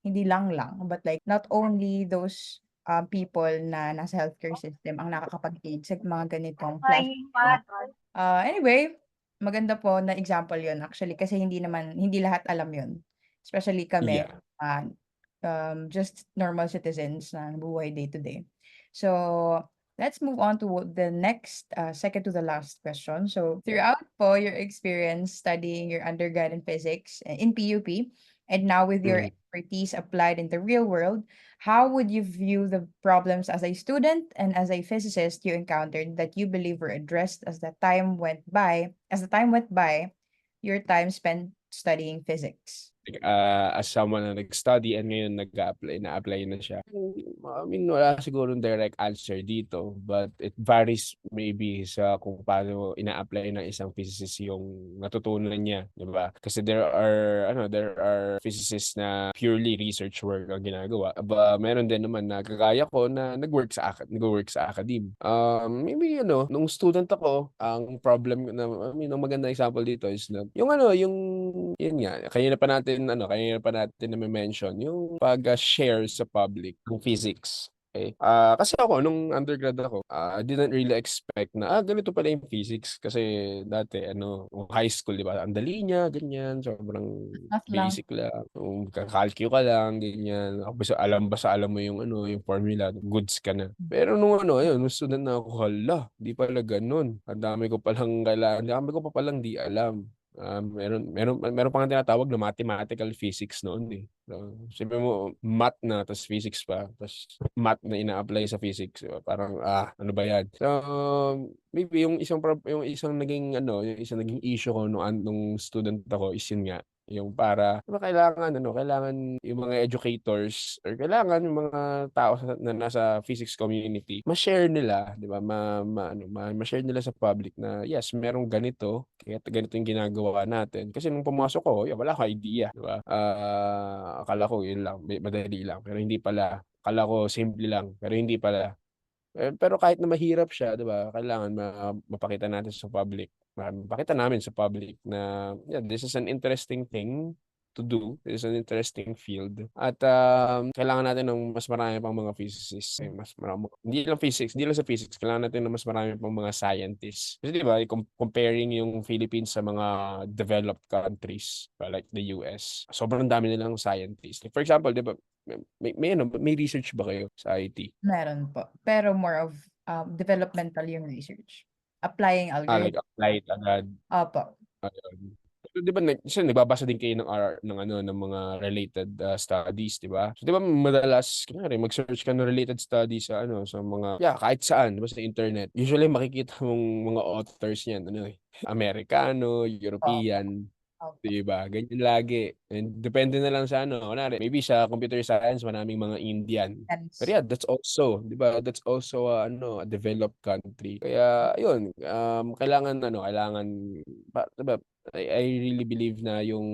hindi lang, but like not only those people na nasa healthcare system ang nakakapag-aid sa mga ganitong platform. Anyway, maganda po na example yon actually kasi hindi lahat alam yon. Especially kami, Yeah. just normal citizens na nabubuhay day to day. So, let's move on to the next, second to the last question. So, throughout po your experience studying your undergrad in physics in PUP, and now with your Mm. expertise applied in the real world, how would you view the problems as a student and as a physicist you encountered that you believe were addressed as the time went by, your time spent studying physics? As someone na nag-study and ngayon na-apply na siya. I mean, wala sigurong direct answer dito, but it varies maybe sa kung paano ina-apply ng isang physicist yung natutunan niya, 'di ba? Kasi there are physicists na purely research work ang ginagawa. Meron din naman na kagaya ko na nag-work sa academe. Maybe nung student ako, ang problem na I mean, ang magandang example dito is na yun nga, kanina pa natin na-mention yung pag-share sa public ng physics. Okay. Kasi ako, nung undergrad ako, I didn't really expect na, ganito pala yung physics. Kasi dati, nung high school, di ba, ang dali niya, ganyan, sobrang Math lang. basic lang. Kung kakalkyo ka lang, ganyan. Basta alam mo yung formula, goods ka na. Pero nung student na ako, hala, di pala ganun. Ang dami ko palang kailangan, ang dami ko pa palang di alam. Meron pa nga tinatawag na mathematical physics noon eh. So, sabi mo, math na, tapos physics pa, tapos math na ina-apply sa physics. So, parang, ano ba yan? So, maybe yung isang naging issue ko nung student ako is yun nga, yung para, diba kailangan yung mga educators or kailangan yung mga tao na nasa physics community, ma-share nila, di ba? Ma-share nila sa public na, yes, merong ganito, kaya ganito yung ginagawa natin. Kasi nung pumasok ko, wala akong idea, di ba? Akala ko yun lang, madali lang, pero hindi pala. Akala ko simple lang, pero hindi pala. Pero kahit na mahirap siya, 'di ba? Kailangan mapakita natin sa public. Mapakita namin sa public na yeah, this is an interesting thing to do. This is an interesting field. At kailangan natin ng mas marami pang mga physicists. Mas marami. Hindi lang sa physics, kailangan natin ng mas marami pang mga scientists. Kasi 'di ba, comparing yung Philippines sa mga developed countries, like the US, sobrang dami nilang scientists. For example, 'di ba, may research ba kayo sa IT? Meron po. Pero more of developmental yung research. Applying Like algorithm. applied agad, Opo. ayun. Pero 'di ba kasi nagbabasa din kayo ng mga related studies, 'di ba? So 'di ba madalas kunyari mag-search ka ng related studies sa mga kahit saan, 'di ba, sa internet. Usually makikita mong mga authors niyan Amerikano, Opo. European, Opo. 'di ba? Ganyan lagi. And depende na lang sa kunwari, maybe sa computer science maraming mga Indian. Pero Hence, yeah, that's also, 'di ba? That's also a developed country. Kaya ayun, kailangan 'di ba? I really believe na yung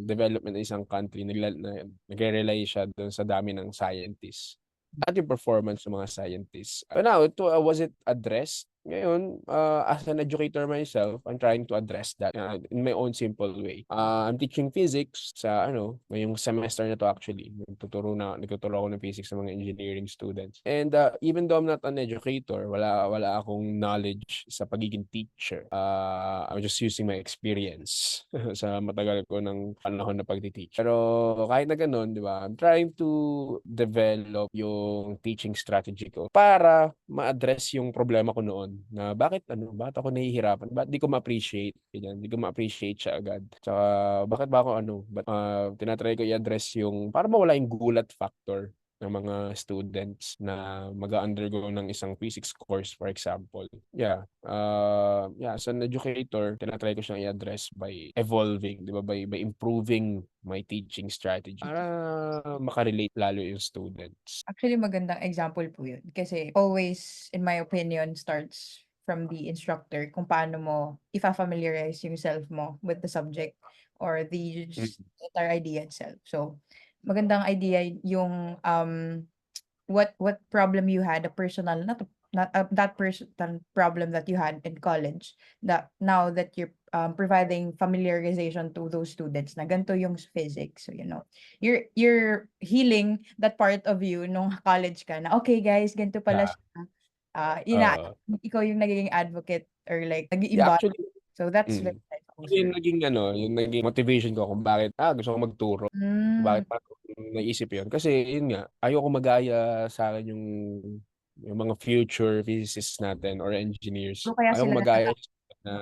development ng isang country nagre-rely siya doon sa dami ng scientists at yung performance ng mga scientists. But now, was it addressed? Ngayon, as an educator myself, I'm trying to address that in my own simple way. I'm teaching physics sa ngayong semester na to actually. Nagtuturo ako ng physics sa mga engineering students. And even though I'm not an educator, wala akong knowledge sa pagiging teacher. I'm just using my experience sa matagal ko ng panahon na pagti-teach. Pero kahit na ganun, di ba, I'm trying to develop yung teaching strategy ko para ma-address yung problema ko noon na bakit ako nahihirapan, bakit di ko ma-appreciate, ganyan, di ko ma-appreciate siya agad. Tsaka bakit ba ako tinatry ko i-address yung para mawala yung gulat factor ng mga students na mag-undergo ng isang physics course, for example. As an educator, tinatry ko siyang i-address by evolving, di ba? By improving my teaching strategy para makarelate lalo yung students. actually, magandang example po yun. Kasi always, in my opinion, starts from the instructor kung paano mo ifa-familiarize yung self mo with the subject or the Mm. entire idea itself. So, magandang idea yung what problem you had, a personal, not that personal problem that you had in college, that now that you're providing familiarization to those students na ganito yung physics. So, you're healing that part of you nung college ka na, okay guys, ganito pala Yeah. siya. Ina Oo. ikaw yung nagiging advocate or like Yeah, nag-iimbody. actually, So that's very mm. nice. Kasi yung naging motivation ko kung bakit gusto ko magturo. Kung Mm. bakit pa ko naisip yun. Kasi yun nga, ayoko magaya sa akin yung mga future physicists natin or engineers. So kaya Ayoko sila magaya na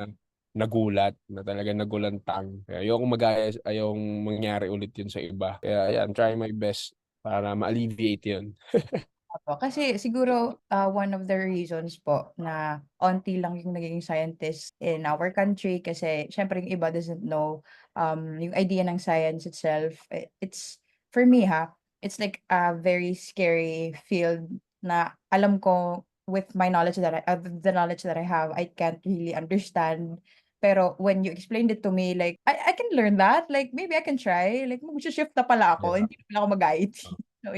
nagulat, na talaga nagulantang. Kaya ayokong mangyari ulit yun sa iba. Kaya yeah, I'm trying my best para ma-alleviate yun. Kasi siguro one of the reasons po na onti lang yung nagiging scientist in our country kasi syempre yung iba doesn't know yung idea ng science itself. It's for me it's like a very scary field na alam ko with my knowledge the knowledge that I have, I can't really understand. Pero when you explained it to me, like, I can learn that. Like, maybe I can try. Like, mag-shift na pala ako. Yeah. Hindi na pala ako mag-IT. So,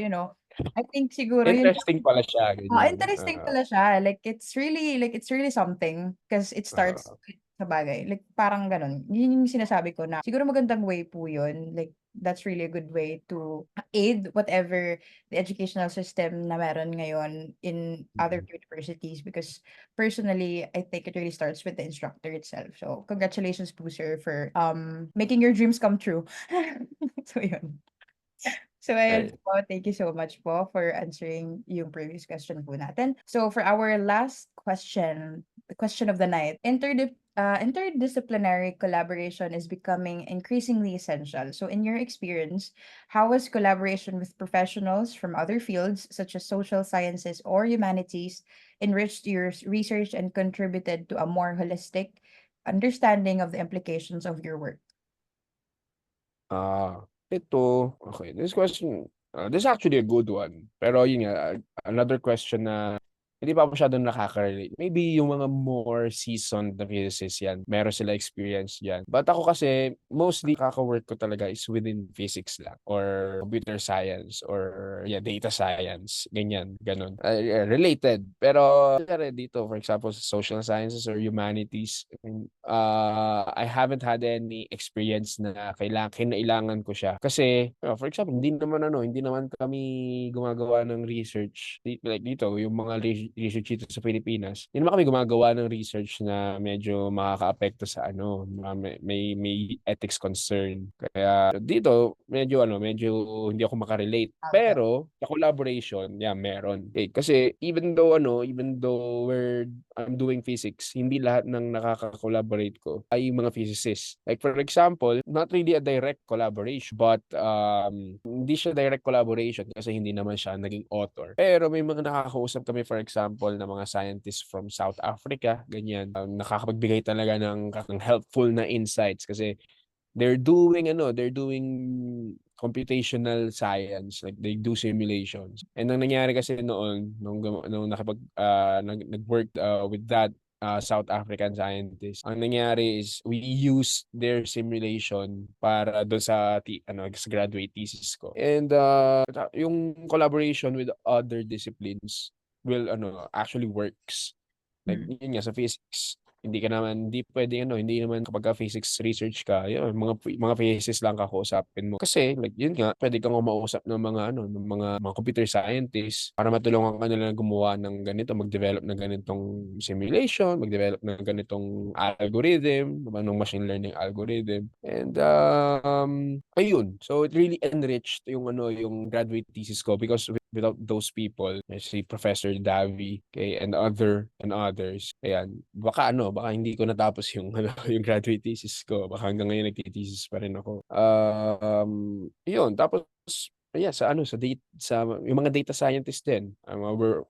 I think siguro yun Interesting pala siya, ganyan. interesting pala siya. Like it's really something because it starts Oo. sa bagay. Like parang gano'n. Yun yung sinasabi ko na siguro magandang way po yun. Like that's really a good way to aid whatever the educational system na meron ngayon in other Mm. universities because personally, I think it really starts with the instructor itself. So congratulations po sir for making your dreams come true. So yun. So ayun Right. po, thank you so much po for answering yung previous question po natin. So for our last question, the question of the night, interdisciplinary collaboration is becoming increasingly essential. So in your experience, how has collaboration with professionals from other fields such as social sciences or humanities enriched your research and contributed to a more holistic understanding of the implications of your work? Ito, okay, this is actually a good one. Pero yun nga, another question na hindi pa ako masyadong nakaka-relate. Maybe yung mga more seasoned na physicists yan, meron sila experience yan. But ako kasi, mostly kaka-work ko talaga is within physics lang or computer science or yeah, data science, ganyan, ganun. Yeah, related. Pero dito, for example, sa social sciences or humanities, I haven't had any experience na kinailangan ko siya. Kasi, for example, hindi naman kami gumagawa ng research. Like dito, yung mga research dito sa Pilipinas, hindi naman kami gumagawa ng research na medyo makakaapekto sa may ethics concern. Kaya dito, medyo hindi ako makarelate. Apo. Pero, sa collaboration, yeah, meron. Okay, kasi even though I'm doing physics, hindi lahat ng nakaka-collaborate ko ay mga physicists. Like for example, not really a direct collaboration, but hindi siya direct collaboration kasi hindi naman siya naging author. Pero may mga nakakausap kami, for example, na mga scientists from South Africa, ganyan. Nakakapagbigay talaga ng helpful na insights kasi they're doing computational science, like they do simulations. And ang nangyari kasi noon nung nag-work with that South African scientist, ang nangyari is we used their simulation para doon sa graduate thesis ko. And yung collaboration with other disciplines will actually works. Like Mm. yun nga sa physics, hindi naman kapag physics research ka, yun, mga physicists lang kakausapin mo. Kasi like yun nga, pwede kang umausap ng mga computer scientists para matulungan ka nila gumawa ng ganito, mag-develop ng ganitong simulation, mag-develop ng ganitong algorithm, ng machine learning algorithm. And ayun. So it really enriched yung graduate thesis ko because without those people, si Professor Davi, okay, and others, ayan, baka hindi ko natapos yung yung graduate thesis ko. Baka hanggang ngayon nagte-thesis pa rin ako. Yun, tapos yeah, sa yung mga data scientist din.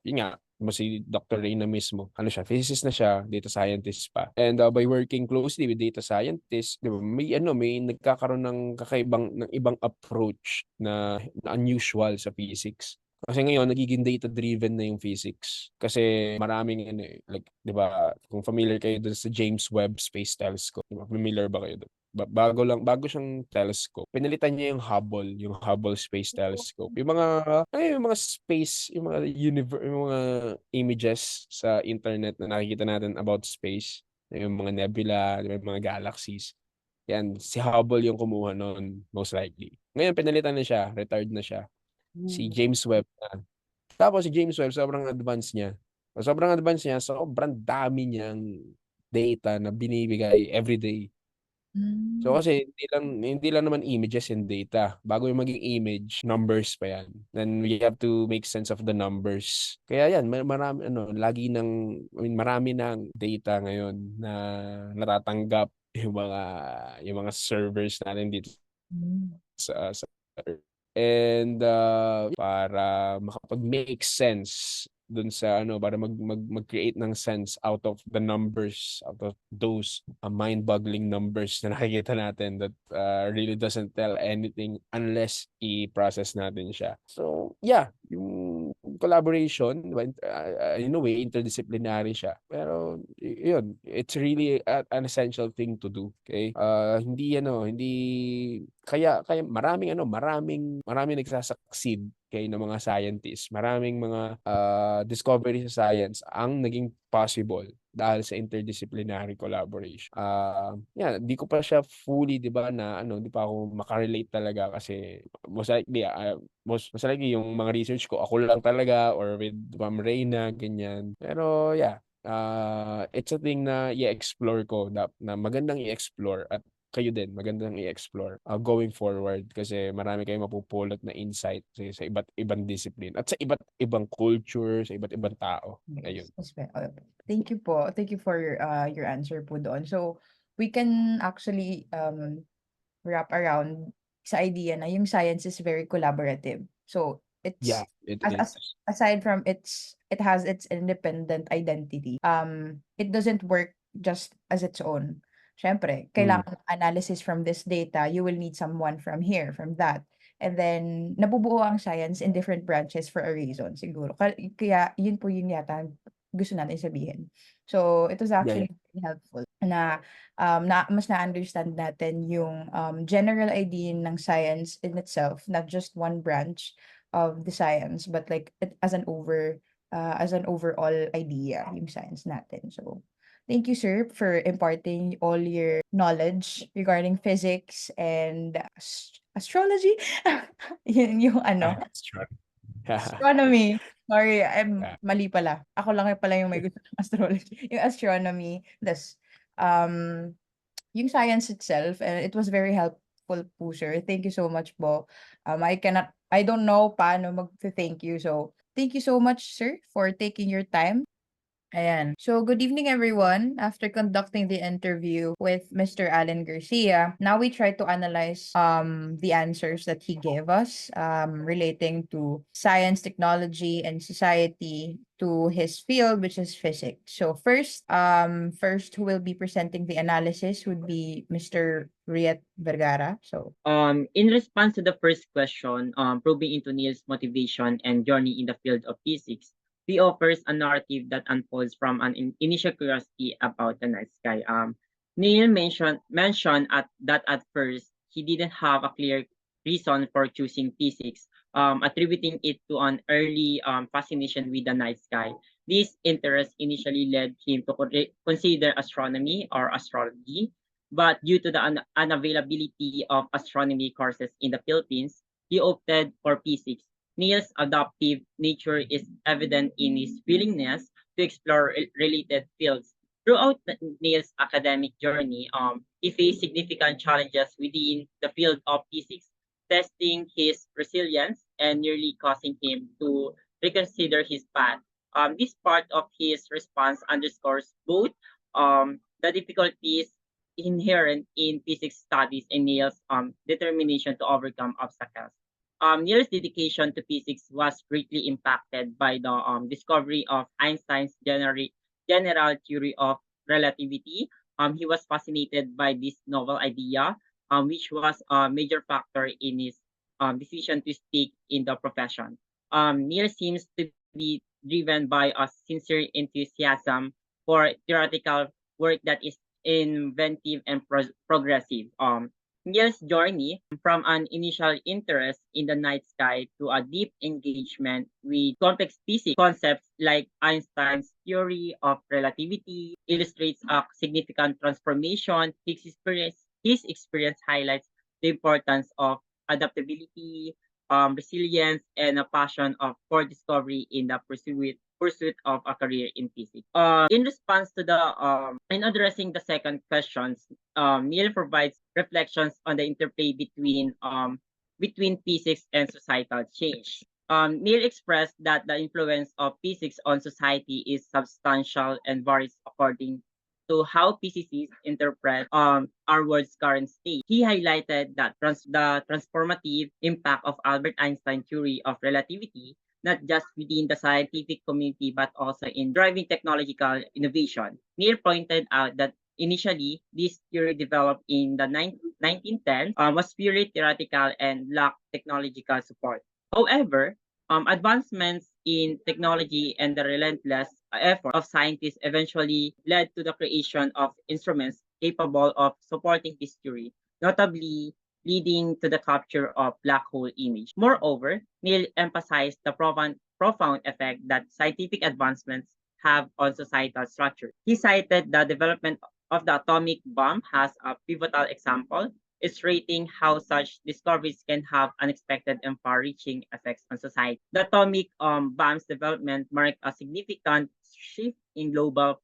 Yun nga, si Dr. Reyna mismo. Siya, physicist na siya, data scientist pa. And by working closely with data scientists, di ba, may nagkakaroon ng ibang approach na unusual sa physics. Kasi ngayon, nagiging data-driven na yung physics. Kasi maraming, like, di ba, kung familiar kayo dun sa James Webb Space Telescope, di ba, familiar ba kayo dun? Bago siyang telescope. Pinalitan niya yung Hubble Space Telescope. Yung mga space, yung mga images sa internet na nakikita natin about space, yung mga nebula, yung mga galaxies. Yan, si Hubble yung kumuha noon, most likely. Ngayon, pinalitan na siya, retired na siya. Si Mm. James Webb na. Tapos si James Webb, sobrang advanced niya. Sobrang dami niyang data na binibigay everyday. So Mm. kasi hindi lang naman images and data. Bago yung maging image, numbers pa yan. Then we have to make sense of the numbers. Kaya yan, marami marami ng data ngayon na natatanggap yung mga servers natin dito Mm. sa Earth. and para makapag-make sense dun sa ano, para mag-create ng sense out of the numbers, out of those mind-boggling numbers na nakikita natin that really doesn't tell anything unless i-process natin siya. So yeah, yung collaboration, in a way, interdisciplinary siya. Pero yun, it's really an essential thing to do. Okay? Hindi kaya maraming nagsasucceed kay ng mga scientists. Maraming mga discovery sa science ang naging possible dahil sa interdisciplinary collaboration. Di ko pa siya fully, 'di ba, na ano, di pa ako makarelate talaga kasi most likely yung mga research ko ako lang talaga or with Ma'am Reyna, ganyan. Pero yeah, it's a thing na i-explore ko na magandang i-explore at kayo din magandang i-explore going forward kasi marami kayong mapupulot na insight sa iba't ibang discipline at sa iba't ibang culture, sa iba't ibang tao. Ayun. Yes, thank you po. Thank you for your answer po doon. So, we can actually wrap around sa idea na yung science is very collaborative. So, it's Yeah, it as is. aside from it has its independent identity. It doesn't work just as its own. Siyempre, Mm. kailangan analysis from this data, you will need someone from here, from that. And then, nabubuo ang science in different branches for a reason, siguro. Kaya, yun po yun yata gusto natin sabihin. So, it was Yeah, actually very helpful na mas na-understand natin yung general idea ng science in itself, not just one branch of the science, but like as an overall idea yung science natin. So, thank you, sir, for imparting all your knowledge regarding physics and astrology. Yun yung ano, that's true. astronomy. Sorry, Yeah. mali pala. Ako lang pala yung may gusto ng astrology. Yung astronomy, this, um, yung science itself, and it was very helpful po, sir. Thank you so much po. I don't know paano mag-thank you. So, thank you so much, sir, for taking your time. Ayan. So, good evening, everyone. After conducting the interview with Mr. Alan Garcia, now we try to analyze the answers that he gave us relating to science, technology, and society to his field, which is physics. So, first who will be presenting the analysis would be Mr. Riet Vergara. So, In response to the first question, probing into Neil's motivation and journey in the field of physics, he offers a narrative that unfolds from an initial curiosity about the night sky. Neil mentioned that at first he didn't have a clear reason for choosing physics, attributing it to an early fascination with the night sky. This interest initially led him to consider astronomy or astrology, but due to the unavailability of astronomy courses in the Philippines, he opted for physics. Neil's adaptive nature is evident in his willingness to explore related fields. Throughout Neil's academic journey, he faced significant challenges within the field of physics, testing his resilience and nearly causing him to reconsider his path. This part of his response underscores both the difficulties inherent in physics studies and Neil's determination to overcome obstacles. Neil's dedication to physics was greatly impacted by the discovery of Einstein's general theory of relativity. He was fascinated by this novel idea, which was a major factor in his decision to stick in the profession. Neil seems to be driven by a sincere enthusiasm for theoretical work that is inventive and progressive. Neil's journey from an initial interest in the night sky to a deep engagement with complex physics concepts like Einstein's theory of relativity illustrates a significant transformation. His experience highlights the importance of adaptability, resilience, and a passion for discovery in the pursuit of a career in physics. In response to in addressing the second questions, Neil provides reflections on the interplay between physics and societal change. Neil expressed that the influence of physics on society is substantial and varies according to how PCCs interpret our world's current state. He highlighted that the transformative impact of Albert Einstein's theory of relativity, not just within the scientific community but also in driving technological innovation. Neil pointed out that initially, this theory developed in the 1910s was purely theoretical and lacked technological support. However, advancements in technology and the relentless effort of scientists eventually led to the creation of instruments capable of supporting this theory, notably leading to the capture of black hole image. Moreover, Neil emphasized the profound effect that scientific advancements have on societal structure. He cited the development of the atomic bomb as a pivotal example, illustrating how such discoveries can have unexpected and far-reaching effects on society. The atomic bomb's development marked a significant shift in global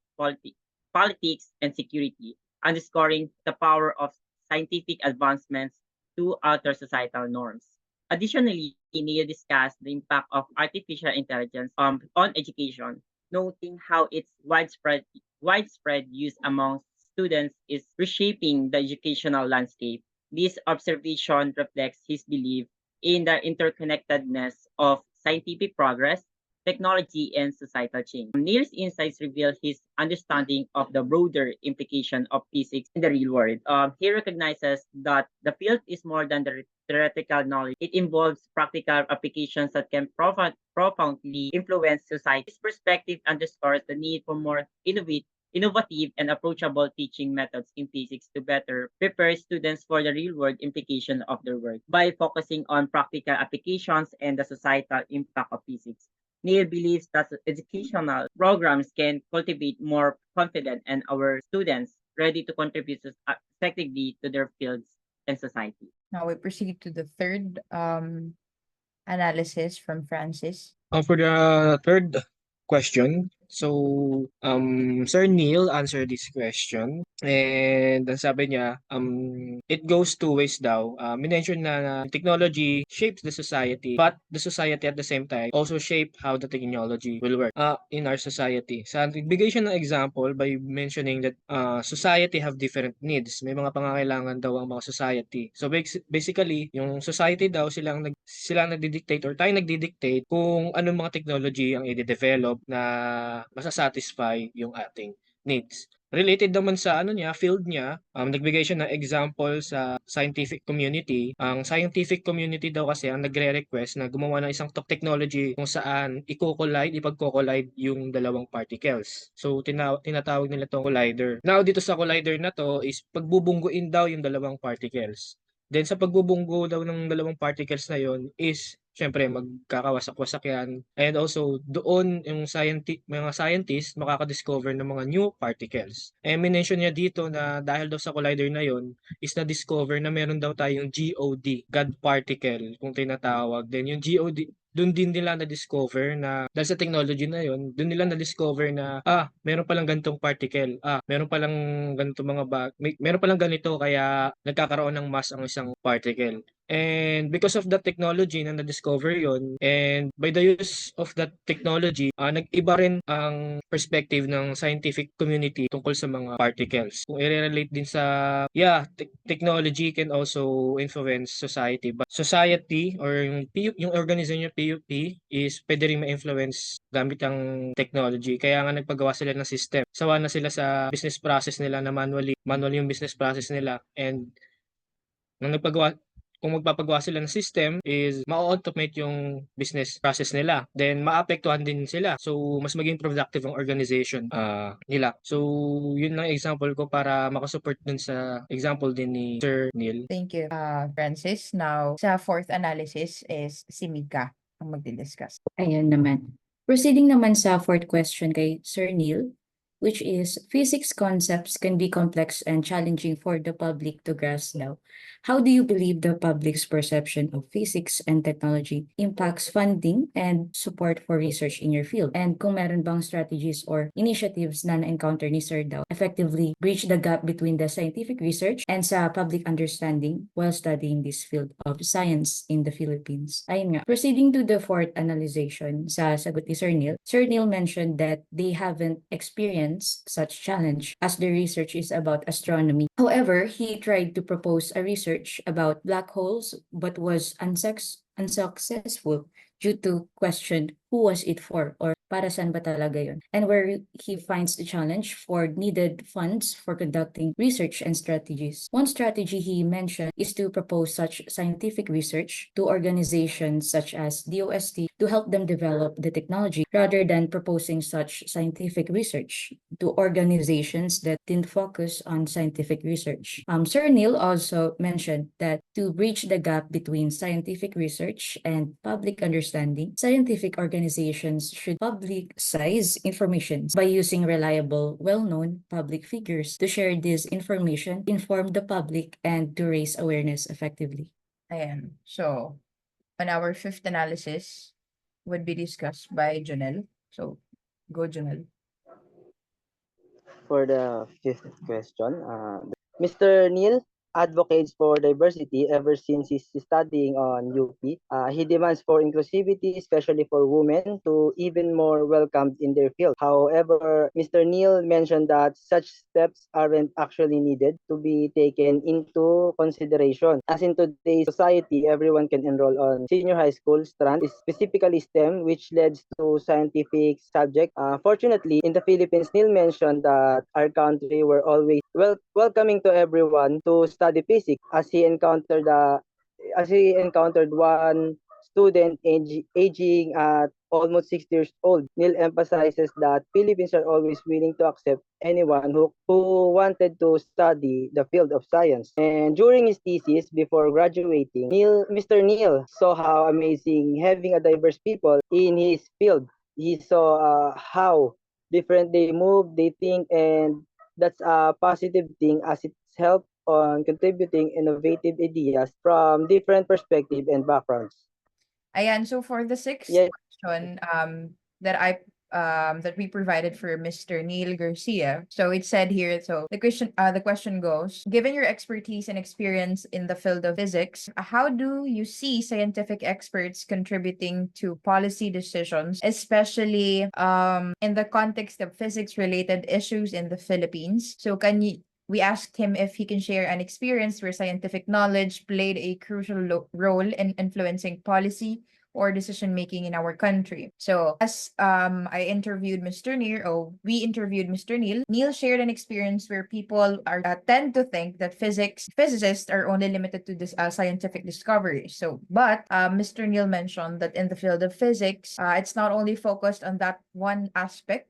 politics and security, underscoring the power of scientific advancements to alter societal norms. Additionally, Neil discussed the impact of artificial intelligence on education, noting how its widespread use among students is reshaping the educational landscape. This observation reflects his belief in the interconnectedness of scientific progress, technology, and societal change. Neil's insights reveal his understanding of the broader implication of physics in the real world. He recognizes that the field is more than the theoretical knowledge. It involves practical applications that can profoundly influence society. This perspective underscores the need for more innovative and approachable teaching methods in physics to better prepare students for the real-world implication of their work. By focusing on practical applications and the societal impact of physics, Neil believes that educational programs can cultivate more confident and aware students ready to contribute effectively to their fields and society. Now we proceed to the third analysis from Francis. For the third question, so Sir Neil answered this question, and ang sabi niya, it goes two ways daw. Minention na technology shapes the society, but the society at the same time also shape how the technology will work in our society. Sa nagbigay siya ng example by mentioning that society have different needs. May mga pangangailangan daw ang mga society. So basically, yung society daw sila nagdi-dictate or tayo nagdi-dictate kung anong mga technology ang i-develop na masasatisfy yung ating needs. Related naman sa field niya, nagbigay siya ng example sa scientific community. Ang scientific community daw kasi ang nagre-request na gumawa ng isang technology kung saan ipag-collide yung dalawang particles. So tinatawag nila itong collider. Now dito sa collider na to is pagbubungguin daw yung dalawang particles. Then sa pagbubunggo daw ng dalawang particles na yon is syempre magkakawasak-wasak yan. And also doon yung mga scientists makaka-discover ng mga new particles. And minention niya dito na dahil daw sa collider na yon is na-discover na meron daw tayong God particle kung tinatawag. Then yung GOD, doon din nila na-discover na dahil sa technology na yon, doon nila na-discover na meron palang ganitong particle. Meron palang ganitong meron palang ganito kaya nagkakaroon ng mass ang isang particle. And because of that technology na na-discover yon, and by the use of that technology, nag-iba rin ang perspective ng scientific community tungkol sa mga particles. Kung i-relate din sa, technology can also influence society. But society or yung organization yung PUP is pwede rin ma-influence gamit ang technology. Kaya nga nagpagawa sila ng system. Sawa na sila sa business process nila na manual yung business process nila. And kung magpapagawa sila ng system is ma-automate yung business process nila. Then maapektuhan din sila. So mas maging productive ang organization nila. So yun lang example ko para makasupport dun sa example din ni Sir Neil. Thank you, Francis. Now, sa fourth analysis is si Mika ang magdi-discuss. Ayan naman. Proceeding naman sa fourth question kay Sir Neil, which is physics concepts can be complex and challenging for the public to grasp now. How do you believe the public's perception of physics and technology impacts funding and support for research in your field? And kung meron bang strategies or initiatives na na-encounter ni Sir Daw effectively bridge the gap between the scientific research and sa public understanding while studying this field of science in the Philippines? Ayun nga. Proceeding to the fourth analyzation sa sagot ni Sir Neil mentioned that they haven't experienced immense such challenge as the research is about astronomy. However, he tried to propose a research about black holes but was unsuccessful due to question who was it for or para saan ba talaga yun? And where he finds the challenge for needed funds for conducting research and strategies. One strategy he mentioned is to propose such scientific research to organizations such as DOST to help them develop the technology rather than proposing such scientific research to organizations that didn't focus on scientific research. Sir Neil also mentioned that to bridge the gap between scientific research and public understanding, scientific organizations should publicize information by using reliable, well-known public figures to share this information, inform the public, and to raise awareness effectively. Ayan. So, on our fifth analysis would be discussed by Janelle. So, go Janelle. For the fifth question, Mr. Neil advocates for diversity ever since he's studying on UP. He demands for inclusivity, especially for women, to even more welcomed in their field. However, Mr. Neil mentioned that such steps aren't actually needed to be taken into consideration. As in today's society, everyone can enroll on senior high school strand, specifically STEM, which leads to scientific subject. Fortunately, in the Philippines, Neil mentioned that our country were always welcoming to everyone to study physics as he encountered one student aging at almost 60 years old. Neil emphasizes that Philippines are always willing to accept anyone who wanted to study the field of science. And during his thesis before graduating, Mr. Neil saw how amazing having a diverse people in his field. He saw how different they move, they think, and that's a positive thing as it's helped on contributing innovative ideas from different perspectives and backgrounds. Ayan, so for the sixth Yeah, question, that we provided for Mr. Neil Garcia. So it said here, so the question goes, given your expertise and experience in the field of physics, how do you see scientific experts contributing to policy decisions, especially in the context of physics related issues in the Philippines? So we asked him if he can share an experience where scientific knowledge played a crucial role in influencing policy or decision making in our country. So as I interviewed Mr. Neil, or we interviewed Mr. Neil, Neil shared an experience where people are tend to think that physicists are only limited to this scientific discoveries. So, but Mr. Neil mentioned that in the field of physics, it's not only focused on that one aspect,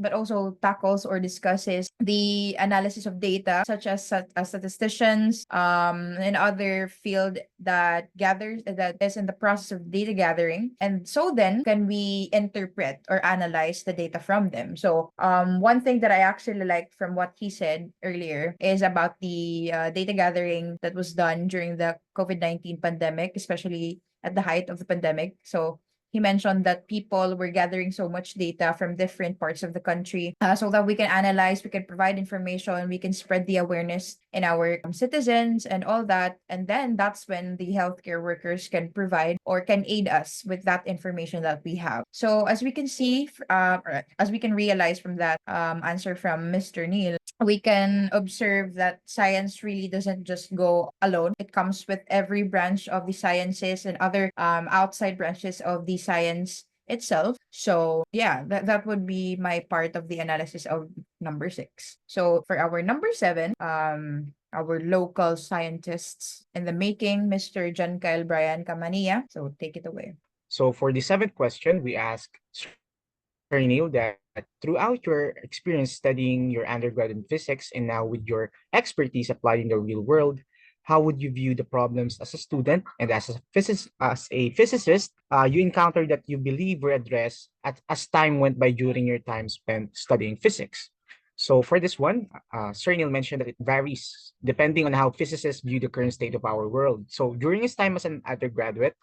but also tackles or discusses the analysis of data, such as statisticians, and other field that is in the process of data gathering. And so then can we interpret or analyze the data from them? So one thing that I actually liked from what he said earlier is about the data gathering that was done during the COVID-19 pandemic, especially at the height of the pandemic. So he mentioned that people were gathering so much data from different parts of the country, so that we can analyze, we can provide information, we can spread the awareness in our citizens and all that. And then that's when the healthcare workers can provide or can aid us with that information that we have. So as we can see, or as we can realize from that answer from Mr. Neil, we can observe that science really doesn't just go alone. It comes with every branch of the sciences and other outside branches of the science itself. So yeah, that would be my part of the analysis of number 6. So for our number 7, our local scientists in the making, Mr. John Kyle Brian Camania. So take it away. So for the seventh question, we ask Sir Neil that throughout your experience studying your undergrad in physics and now with your expertise applied in the real world, how would you view the problems as a student and as a physicist you encountered that you believe were addressed as time went by during your time spent studying physics? So for this one, Sir Neil mentioned that it varies depending on how physicists view the current state of our world. So during his time as an undergraduate,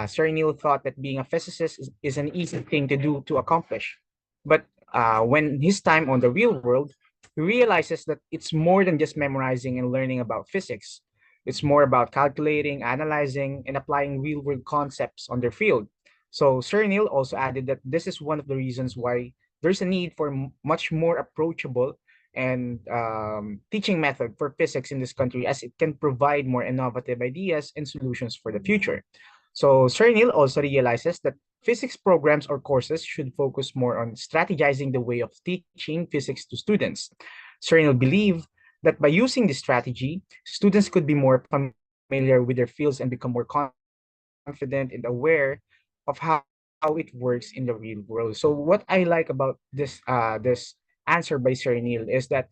Sir Neil thought that being a physicist is an easy thing to do to accomplish. But when his time on the real world, he realizes that it's more than just memorizing and learning about physics. It's more about calculating, analyzing, and applying real-world concepts on their field. So Sir Neil also added that this is one of the reasons why there's a need for much more approachable and teaching method for physics in this country, as it can provide more innovative ideas and solutions for the future. So Sir Neil also realizes that physics programs or courses should focus more on strategizing the way of teaching physics to students. Sir Neil believed that by using this strategy, students could be more familiar with their fields and become more confident and aware of how it works in the real world. So what I like about this answer by Sir Neil is that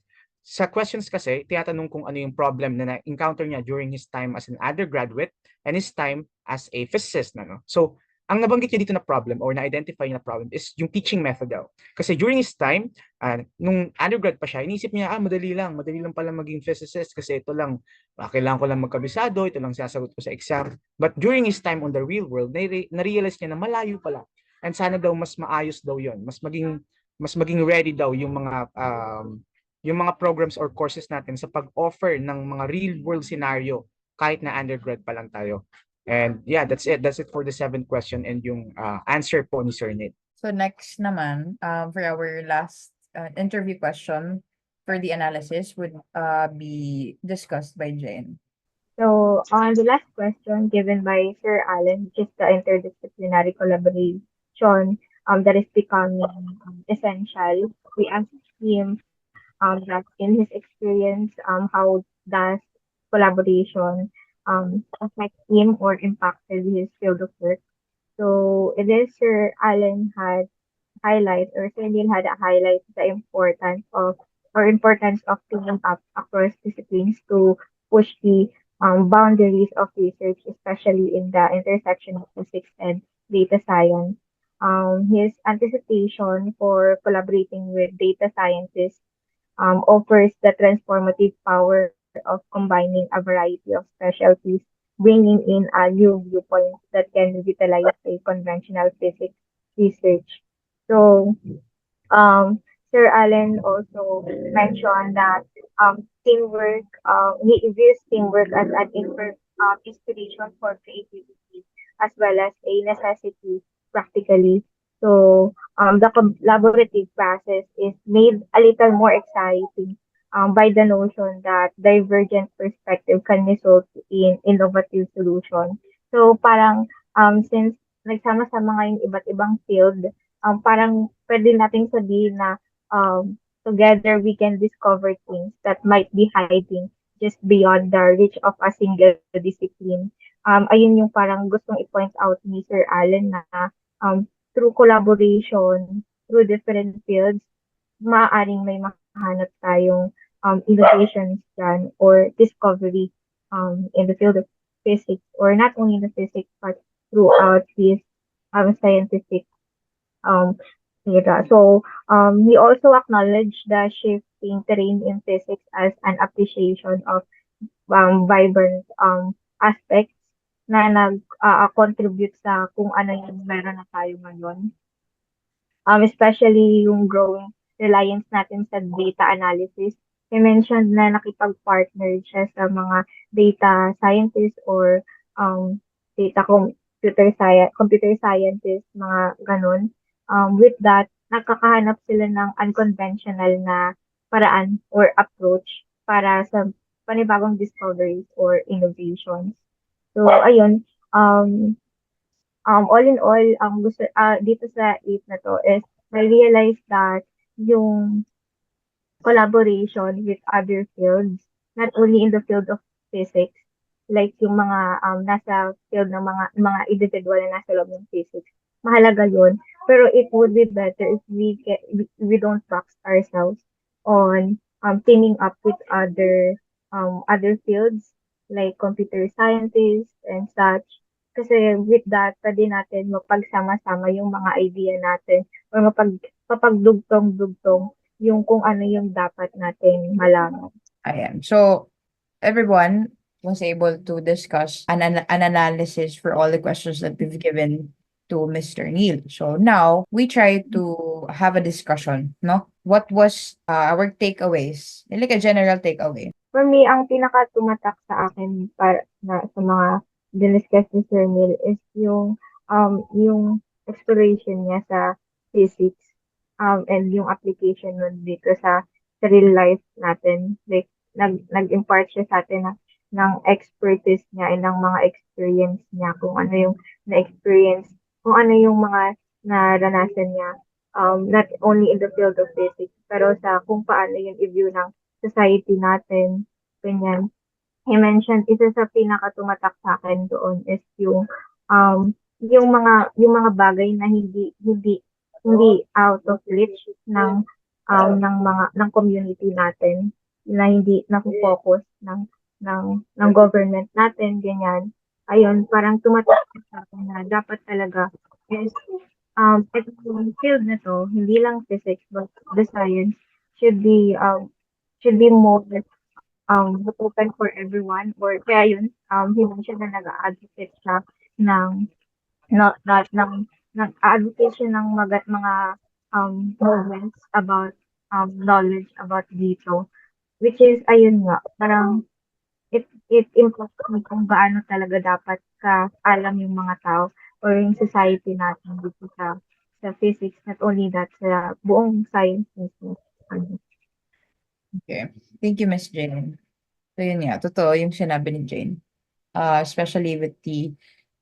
sa questions kasi, tinatanong kung ano yung problem na na-encounter niya during his time as an undergraduate and his time as a physicist na, no? So, ang nabanggit niya dito na problem or na-identify niya na problem is yung teaching method daw. Kasi during his time, nung undergrad pa siya, inisip niya, madali lang pala maging physicist kasi ito lang, kailangan ko lang magkabisado, ito lang sasagot ko sa exam. But during his time on the real world, na-realize niya na malayo pala. And sana daw mas maayos daw yon, mas maging ready daw yung mga programs or courses natin sa pag-offer ng mga real world scenario kahit na undergrad pa lang tayo. And yeah, that's it for the 7th question and yung answer po ni Sir Nate. So next naman, for our last interview question for the analysis would be discussed by Jane. So, on the last question given by Sir Alan, which is the interdisciplinary collaboration that is becoming essential, we asked him that in his experience, how does collaboration affect him or impacted his field of work. So, it is Sir Alan had Sir Neil had highlight the importance of teaming up across disciplines to push the boundaries of research, especially in the intersection of physics and data science. His anticipation for collaborating with data scientists offers the transformative power of combining a variety of specialties, bringing in a new viewpoint that can revitalize a conventional physics research. So, um, Sir Allen also mentioned that he views teamwork as an inspiration for creativity as well as a necessity practically. So, the collaborative process is made a little more exciting by the notion that divergent perspective can result in innovative solution. So, parang since nagsama-sama ngayong iba't ibang field, parang pwede nating sabihin na together we can discover things that might be hiding just beyond the reach of a single discipline. Ayun yung parang gustong i-point out ni Sir Allen na through collaboration, through different fields, maaaring may mahanap tayong innovations dyan or discovery in the field of physics, or not only in the physics but throughout his scientific era. So, he also acknowledged the shifting terrain in physics as an appreciation of vibrant aspects na nag-contribute sa kung ano yung meron na tayo ngayon. Especially yung growing reliance natin sa data analysis. He mentioned na nakipag-partner siya sa mga data scientists or computer scientists, mga ganun. With that, nakakahanap sila ng unconventional na paraan or approach para sa panibagong discoveries or innovations. So, ayun, all in all, gusto, dito sa 8 na to is I realized that yung collaboration with other fields, not only in the field of physics, like yung mga nasa field ng mga individual na nasa loob ng physics, mahalaga yun. Pero it would be better if we don't box ourselves on teaming up with other fields like computer scientists and such. Kasi with that, pwede natin mapagsama-sama yung mga idea natin or mapagdugtong-dugtong yung kung ano yung dapat natin malaman. Ayan. So, everyone was able to discuss an analysis for all the questions that we've given to Mr. Neil. So now we try to have a discussion, no? What was our takeaways? Like a general takeaway. For me, ang pinaka-tumatak sa akin sa mga diniscuss ni Sir Neil is yung exploration niya sa physics. and yung application nun dito sa real life natin. Like, nag-impart siya sa atin ng expertise niya and ng mga experience niya, kung ano yung na-experience, kung ano yung mga naranasan niya, not only in the field of physics, pero sa kung paano yung i-view ng society natin, ganyan. He mentioned, isa sa pinakatumatak sa akin doon is yung mga bagay na hindi out of reach ng community natin, na hindi nafo-focus ng government natin, ganyan. Ayun, parang tumatak sa akin na dapat talaga is itong field na 'to, hindi lang physics but the science should be more open for everyone, or kaya yun, he mentioned na nag-a-advocate siya ng nag-a-advocate siya ng mga movements about knowledge about dito, which is ayun nga, parang it improves me kung gaano talaga dapat alam yung mga tao or yung society natin dito sa physics, not only that, sa buong science mismo. Okay. Thank you, Miss Jane. So yun nga, totoo yung sinabi ni Jane. Especially with the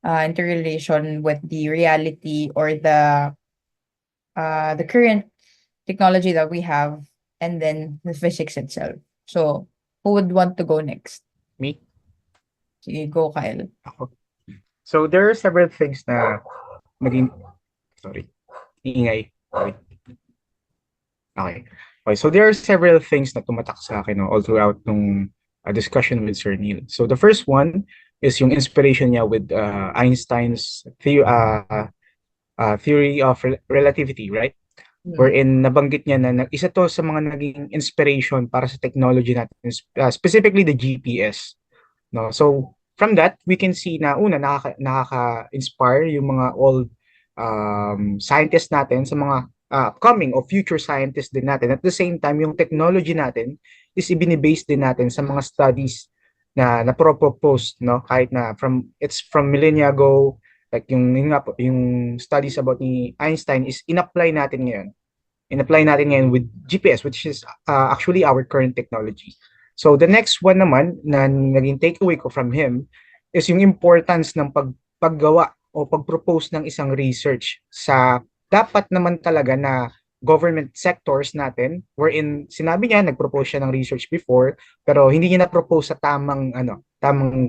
interrelation with the reality or the current technology that we have, and then the physics itself. So who would want to go next? Me? Sige, go, Kyle. Ako. So there are several things na naging, sorry, ingay. Sorry. Okay. Okay, so there are several things na tumatak sa akin all throughout nung discussion with Sir Neil. So the first one is yung inspiration niya with Einstein's theory of relativity, right? Wherein nabanggit niya na isa to sa mga naging inspiration para sa technology natin, specifically the GPS. No? So from that, we can see na una, nakaka-inspire yung mga old scientists natin sa mga upcoming o future scientists din natin. At the same time, yung technology natin is ibinibase din natin sa mga studies na propose, no? Kahit na it's from millennia ago, like yung studies about ni Einstein is in-apply natin ngayon with GPS, which is actually our current technology. So the next one naman na naging takeaway ko from him is yung importance ng paggawa o pag-propose ng isang research sa dapat naman talaga na government sectors natin, wherein sinabi niya nag-propose siya ng research before pero hindi niya na-propose sa tamang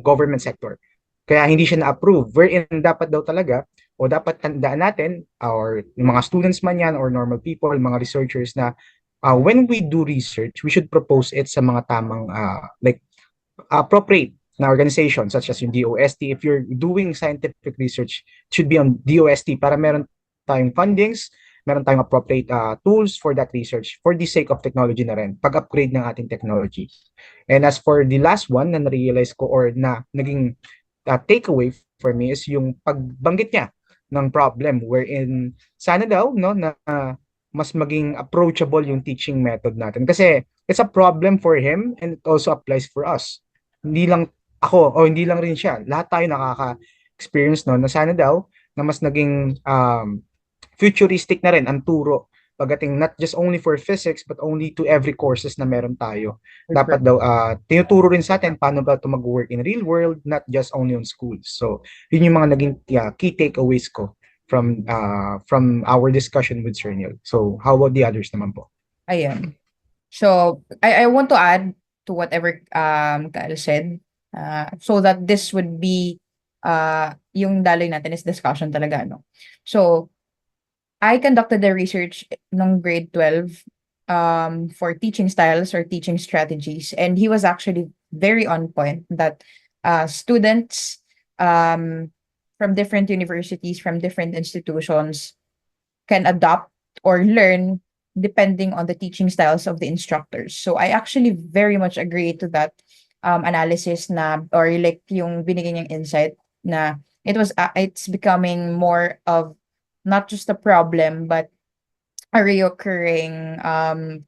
government sector. Kaya hindi siya na-approve, wherein dapat daw talaga o dapat tandaan natin, or yung mga students man yan or normal people, mga researchers, na when we do research, we should propose it sa mga tamang appropriate na organization such as yung DOST. If you're doing scientific research, it should be on DOST para meron tayong fundings, meron tayong appropriate tools for that research for the sake of technology na rin, pag-upgrade ng ating technology. And as for the last one na na-realize ko or na naging takeaway for me is yung pagbanggit niya ng problem wherein sana daw na mas maging approachable yung teaching method natin, kasi it's a problem for him and it also applies for us. Hindi lang ako o hindi lang rin siya, lahat tayo nakaka-experience na sana daw na mas naging futuristic na rin ang turo pagdating not just only for physics but only to every courses na meron tayo. Dapat daw tinuturo rin sa atin paano ba ito mag-work in real world, not just only on schools. So yun yung mga naging key takeaways ko from our discussion with Sir Neil. So how about the others naman po? Ayan. So I want to add to whatever Kyle said, so that this would be yung daloy natin is discussion talaga, no? So I conducted the research nung grade 12 for teaching styles or teaching strategies, and he was actually very on point that students from different universities, from different institutions can adopt or learn depending on the teaching styles of the instructors. So I actually very much agree to that analysis na, or like yung binigay niyang insight na it's becoming more of not just a problem but a reoccurring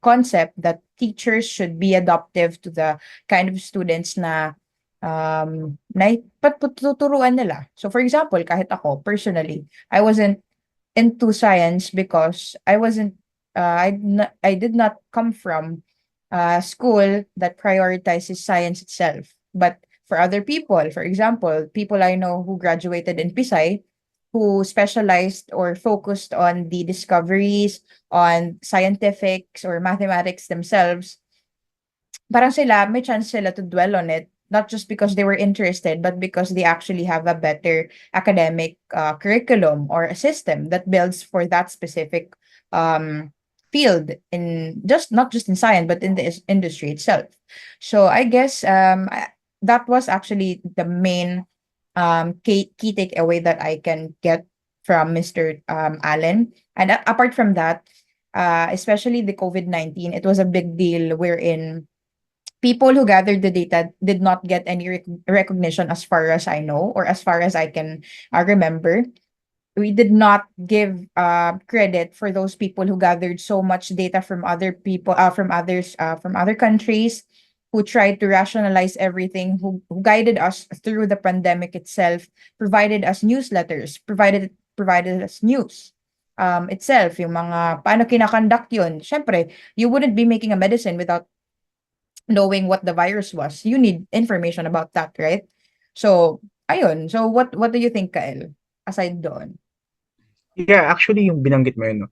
concept that teachers should be adaptive to the kind of students na patuturuan nila. So for example, kahit ako personally, I wasn't into science because I wasn't I did not come from a school that prioritizes science itself. But for other people, for example, people I know who graduated in Pisay, who specialized or focused on the discoveries on scientifics or mathematics themselves, parang sila, may chance sila to dwell on it, not just because they were interested, but because they actually have a better academic curriculum or a system that builds for that specific field in just not just in science, but in the industry itself. So I guess that was actually the main key takeaway that I can get from Mr. Allen. And apart from that, especially the COVID-19, it was a big deal wherein people who gathered the data did not get any recognition as far as I know or as far as I can remember. We did not give credit for those people who gathered so much data from other people, from other countries, who tried to rationalize everything, who guided us through the pandemic itself, provided us newsletters, provided us news itself, yung mga paano kinakonduct yun. Syempre, you wouldn't be making a medicine without knowing what the virus was. You need information about that, right? So, ayun. So, what do you think, Kael? Aside doon. Yeah, actually, yung binanggit mo yun, no?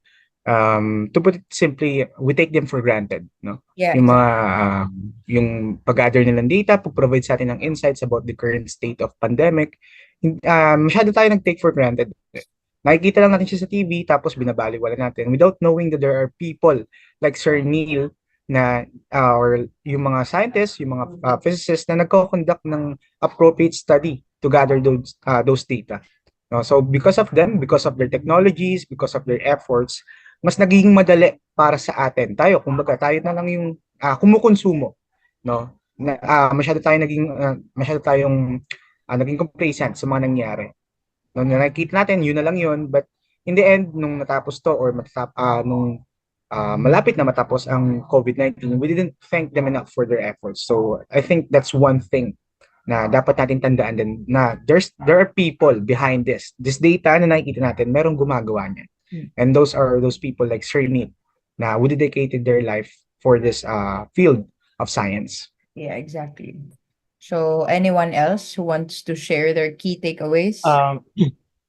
To put it simply, we take them for granted, no? Yeah, Yung mga, exactly. yung pag-gather nilang data, pag-provide sa atin ng insights about the current state of pandemic, masyado tayo nag-take for granted. Nakikita lang natin siya sa TV, tapos binabaliwala natin without knowing that there are people like Sir Neil na or yung mga scientists, yung mga physicists na nagko-conduct ng appropriate study to gather those data. No? So because of them, because of their technologies, because of their efforts, mas nagiging madali para sa atin. Tayo, kumbaga, tayo na lang yung kumukonsumo, no? Masyado tayong naging complacent sa mga nangyari. No, nakikita natin, yun na lang yun, but in the end, nung natapos to or malapit na matapos ang COVID-19, we didn't thank them enough for their efforts. So I think that's one thing na dapat natin tandaan din na there are people behind this. This data na nakikita natin, merong gumagawa niyan. And those are those people like Sir Neil na who dedicated their life for this field of science. Yeah, exactly. So, anyone else who wants to share their key takeaways?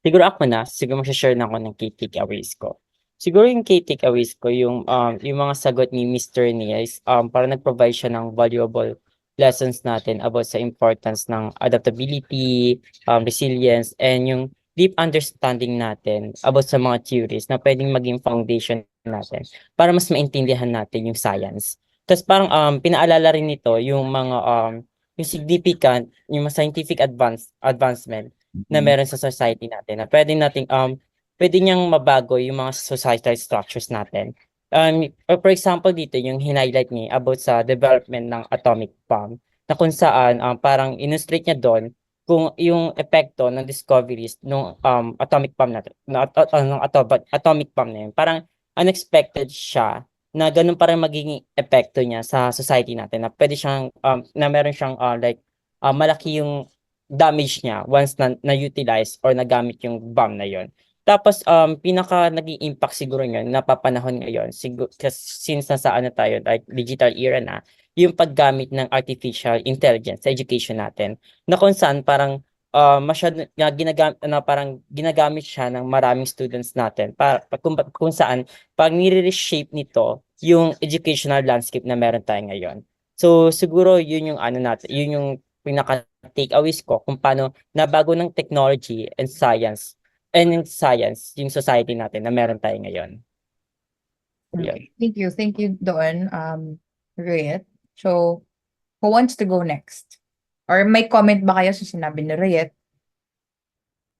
Siguro ako na, siguro mag-share na ako ng key takeaways ko. Siguro yung key takeaways ko, yung mga sagot ni Mr. Nias, para nag-provide siya ng valuable lessons natin about sa importance ng adaptability, resilience, and yung deep understanding natin about sa mga theories na pwedeng maging foundation natin para mas maintindihan natin yung science. Tapos parang pinaalala rin nito yung mga yung significant, yung mga scientific advancement na meron sa society natin na pwede niyang mabago yung mga societal structures natin. For example dito, yung highlight niya about sa development ng atomic bomb na kung saan parang illustrate niya doon kung yung epekto ng discoveries ng atomic bomb natin, atomic bomb na yun. Parang unexpected siya na ganun parang magiging epekto niya sa society natin na pwede siyang na meron siyang malaki yung damage niya once na-utilize or nagamit yung bomb na yon. Tapos pinaka naging impact siguro niyan napapanahon ngayon siguro since nasa tayo like digital era na yung paggamit ng artificial intelligence sa education natin na kung saan parang masyado ginagamit siya ng maraming students natin para kung saan pag nire-reshape nito yung educational landscape na meron tayo ngayon. So siguro yun yung natin, yun yung pinaka takeaways ko kung paano nabago ng technology and science yung society natin na meron tayo ngayon. Yun. Thank you doon, Riet. So, who wants to go next? Or may comment ba kayo sa sinabi ni Riet?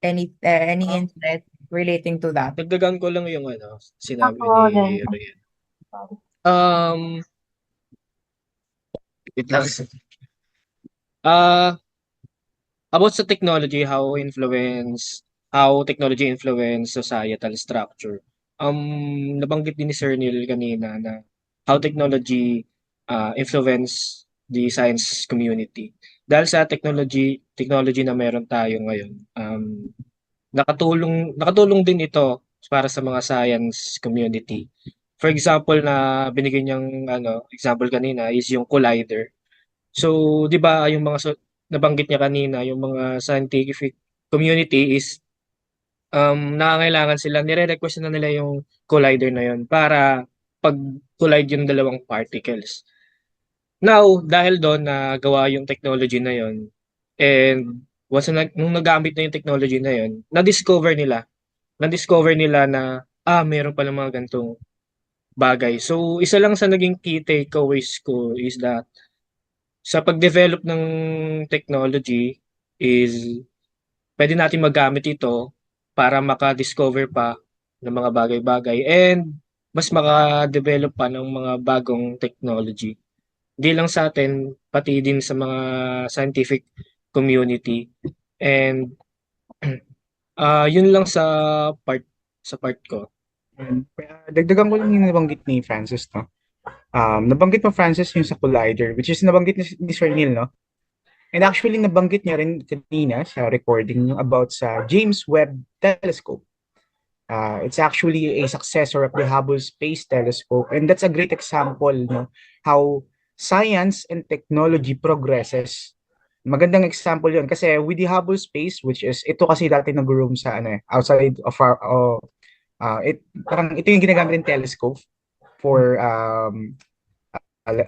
Any insight relating to that? Dagdagan ko lang yung sinabi Ako ni din. Rian. Wait lang. About sa technology, how technology influence societal structure. Nabanggit din ni Sir Neil kanina na how technology influence the science community. Dahil sa technology na meron tayo ngayon, nakatulong din ito para sa mga science community For example na binigay niyang example kanina is yung collider. So, 'di ba yung nabanggit niya kanina, yung mga scientific community is nangangailangan sila, nire-request na nila yung collider na yun para pag-collide yung dalawang particles. Now, dahil doon nagawa yung technology na yun, and nung nagamit na yung technology na yun, na-discover nila na, meron pala mga ganitong bagay. So, isa lang sa naging key takeaways ko is that sa pag-develop ng technology is pwede natin magamit ito para maka-discover pa ng mga bagay-bagay and mas maka-develop pa ng mga bagong technology. Hindi lang sa atin, pati din sa mga scientific community. And yun lang sa part ko. Dagdagan ko lang yung nabanggit ni Francis, no? Nabanggit mo, Francis, yung sa collider, which is nabanggit ni Sir Neil, no? And actually, nabanggit niya rin kanina sa recording yung about sa James Webb Telescope. It's actually a successor of the Hubble Space Telescope, and that's a great example, no, how science and technology progresses. Magandang example yun kasi with the Hubble Space, which is ito kasi dati nag-room sa outside of our parang ito yung ginagamit ng telescope for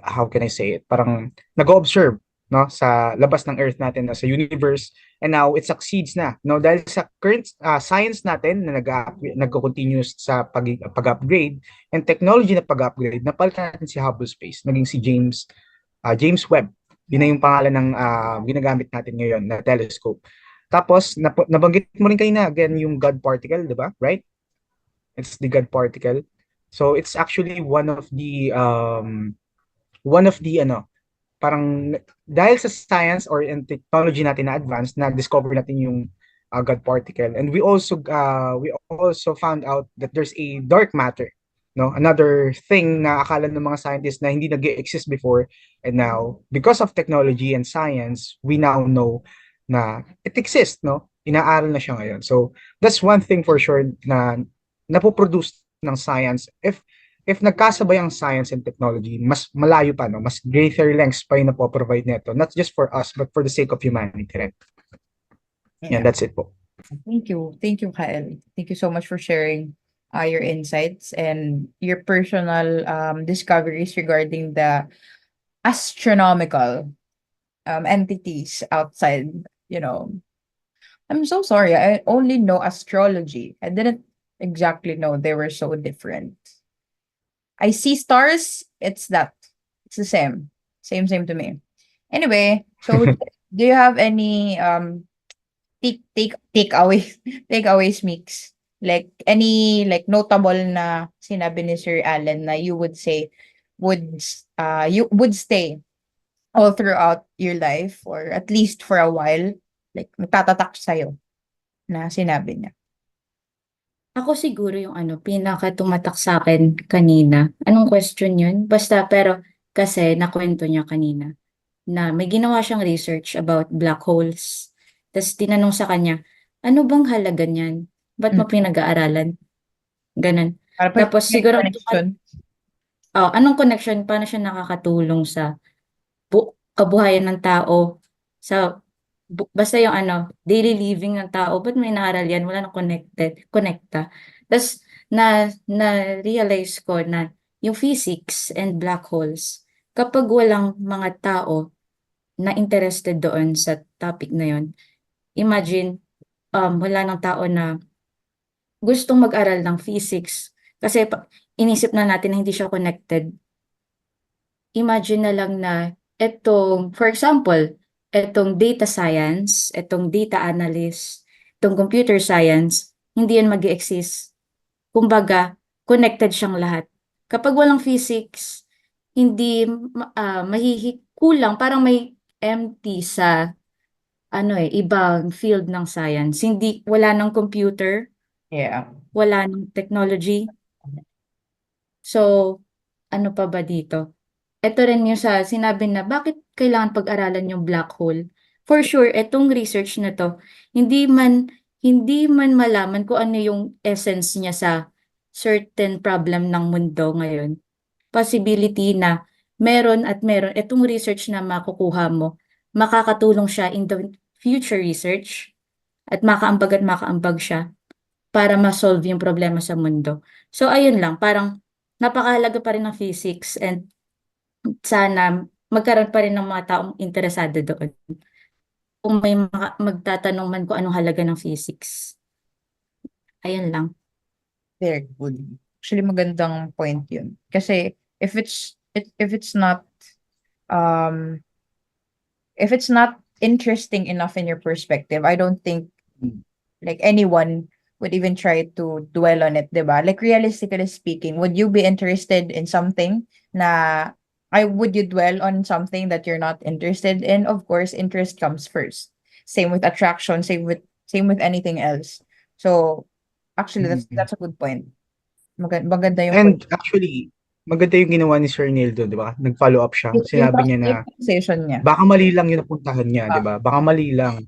how can I say it? Parang nag-observe, no, sa labas ng Earth natin, sa universe, and now it succeeds na, no, dahil sa current science natin na nagko-continuous sa pag-upgrade and technology na pag-upgrade, napalitan natin si Hubble Space, naging si James Webb. Yun na yung pangalan ng ginagamit natin ngayon na telescope. Tapos nabanggit mo rin kanina again yung God particle, di ba? Right? It's the God particle. So it's actually one of the parang dahil sa science or in technology natin na advanced, na-discover natin yung God particle, and we also found out that there's a dark matter, no, another thing na akala ng mga scientists na hindi nag-exist before, and now because of technology and science we now know na it exists, no, inaaral na siya ngayon. So that's one thing for sure na napoproduce ng science. If nagkasabay ang science and technology, mas malayo pa, no? Mas greater lengths pa yung napoprovide nito. Not just for us, but for the sake of humanity, right? Yeah, that's it po. Thank you. Thank you, Kyle. Thank you so much for sharing your insights and your personal discoveries regarding the astronomical entities outside, you know. I'm so sorry. I only know astrology. I didn't exactly know they were so different. I see stars, it's that. It's the same. Same to me. Anyway, so do you have any takeaways mix? Like any like notable na sinabi ni Sir Allen na you would say you would stay all throughout your life or at least for a while, like nagtatatak sa'yo na sinabi niya. Ako siguro yung pinaka tumatak sa akin kanina. Anong question yun? Basta, pero kasi nakwento niya kanina na may ginawa siyang research about black holes. Tapos tinanong sa kanya, ano bang halaga niyan? Ba't mo pinag-aaralan? Ganun. Tapos siguro, connection. anong connection? Paano siya nakakatulong sa kabuhayan ng tao? Basta yung daily living ng tao, ba't may naaral yan? Wala nang connecta. Tapos, na-realize ko na yung physics and black holes, kapag walang mga tao na interested doon sa topic na yun, imagine, wala nang tao na gustong mag-aral ng physics, kasi inisip na natin na hindi siya connected. Imagine na lang na for example, etong data science, etong data analyst, etong computer science, hindi yan mag-exist. Kumbaga, connected siyang lahat. Kapag walang physics, hindi kulang, parang may empty sa ibang field ng science. Wala ng computer, wala ng technology. So, ano pa ba dito? Ito rin yung sa sinabi na bakit kailangan pag-aralan yung black hole. For sure, etong research na to, hindi man malaman kung ano yung essence niya certain problem ng mundo ngayon, possibility na meron at meron itong research na makukuha mo, makakatulong siya in the future research at makaambag siya para ma-solve yung problema sa mundo. So ayun lang, parang napakahalaga pa rin ng physics and sana magkaroon pa rin ng mga taong interesado doon. Kung may magtatanong man kung anong halaga ng physics. Ayun lang. Very good. Actually, magandang point yun. Kasi if it's not um if it's not interesting enough in your perspective, I don't think like anyone would even try to dwell on it, 'di ba? Like realistically speaking, would you be interested in something na would you dwell on something that you're not interested in? Of course, interest comes first. Same with attraction, same with anything else. So actually that's a good point. Maganda yung And point. actually, maganda yung ginawa ni Sir Neil doon, di ba? Nag-follow up siya. Sinabi niya na Yung conversation niya. baka mali lang yung napuntahan niya, di ba? Baka mali lang.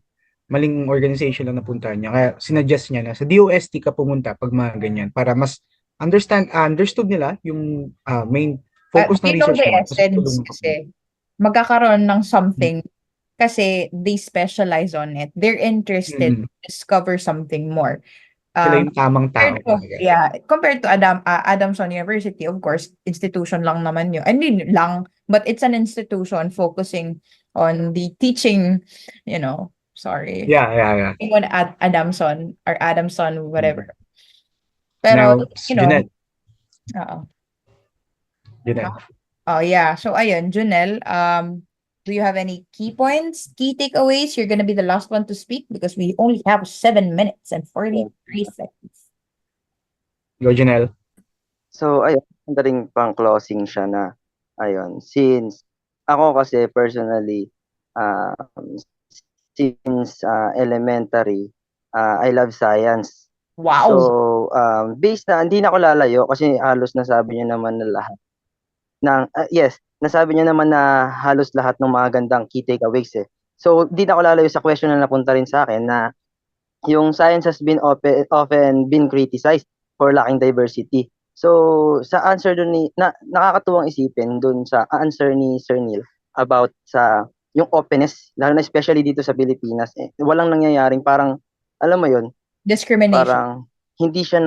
Maling organization lang napuntahan niya. Kaya sinuggest niya na sa DOST ka pumunta pag mga ganyan para mas understood nila yung main focus ng You know research the mo. Mas essence tulungan ka. kasi magkakaroon ng something kasi they specialize on it. They're interested to discover something more. Sila yung tamang tao. Compared to Adamson University, of course, institution lang naman yun. I mean, but it's an institution focusing on the teaching, sorry. Yeah. On Adamson or Adamson, whatever. Now, Pero, Junel. Junel. Oh, yeah. So, ayun, Junel, do you have any key points, key takeaways? You're gonna be the last one to speak because we only have 7 minutes and 43 seconds. Go, Junel. So, ayun, rin pang closing siya na, ayun, since ako kasi personally, since elementary, I love science. Wow. So, based na, hindi na ako lalayo kasi halos nasabi niyo naman na lahat. Nasabi niyo naman na halos lahat ng mga gandang key takeaways eh. So, hindi na ako lalayo sa question na napunta rin sa akin na yung science has been often been criticized for lacking diversity. So, sa answer dun nakakatuwang isipin dun sa answer ni Sir Neil about sa yung openness, lalo na especially dito sa Pilipinas, walang nangyayaring parang, alam mo yun, discrimination. Parang hindi siya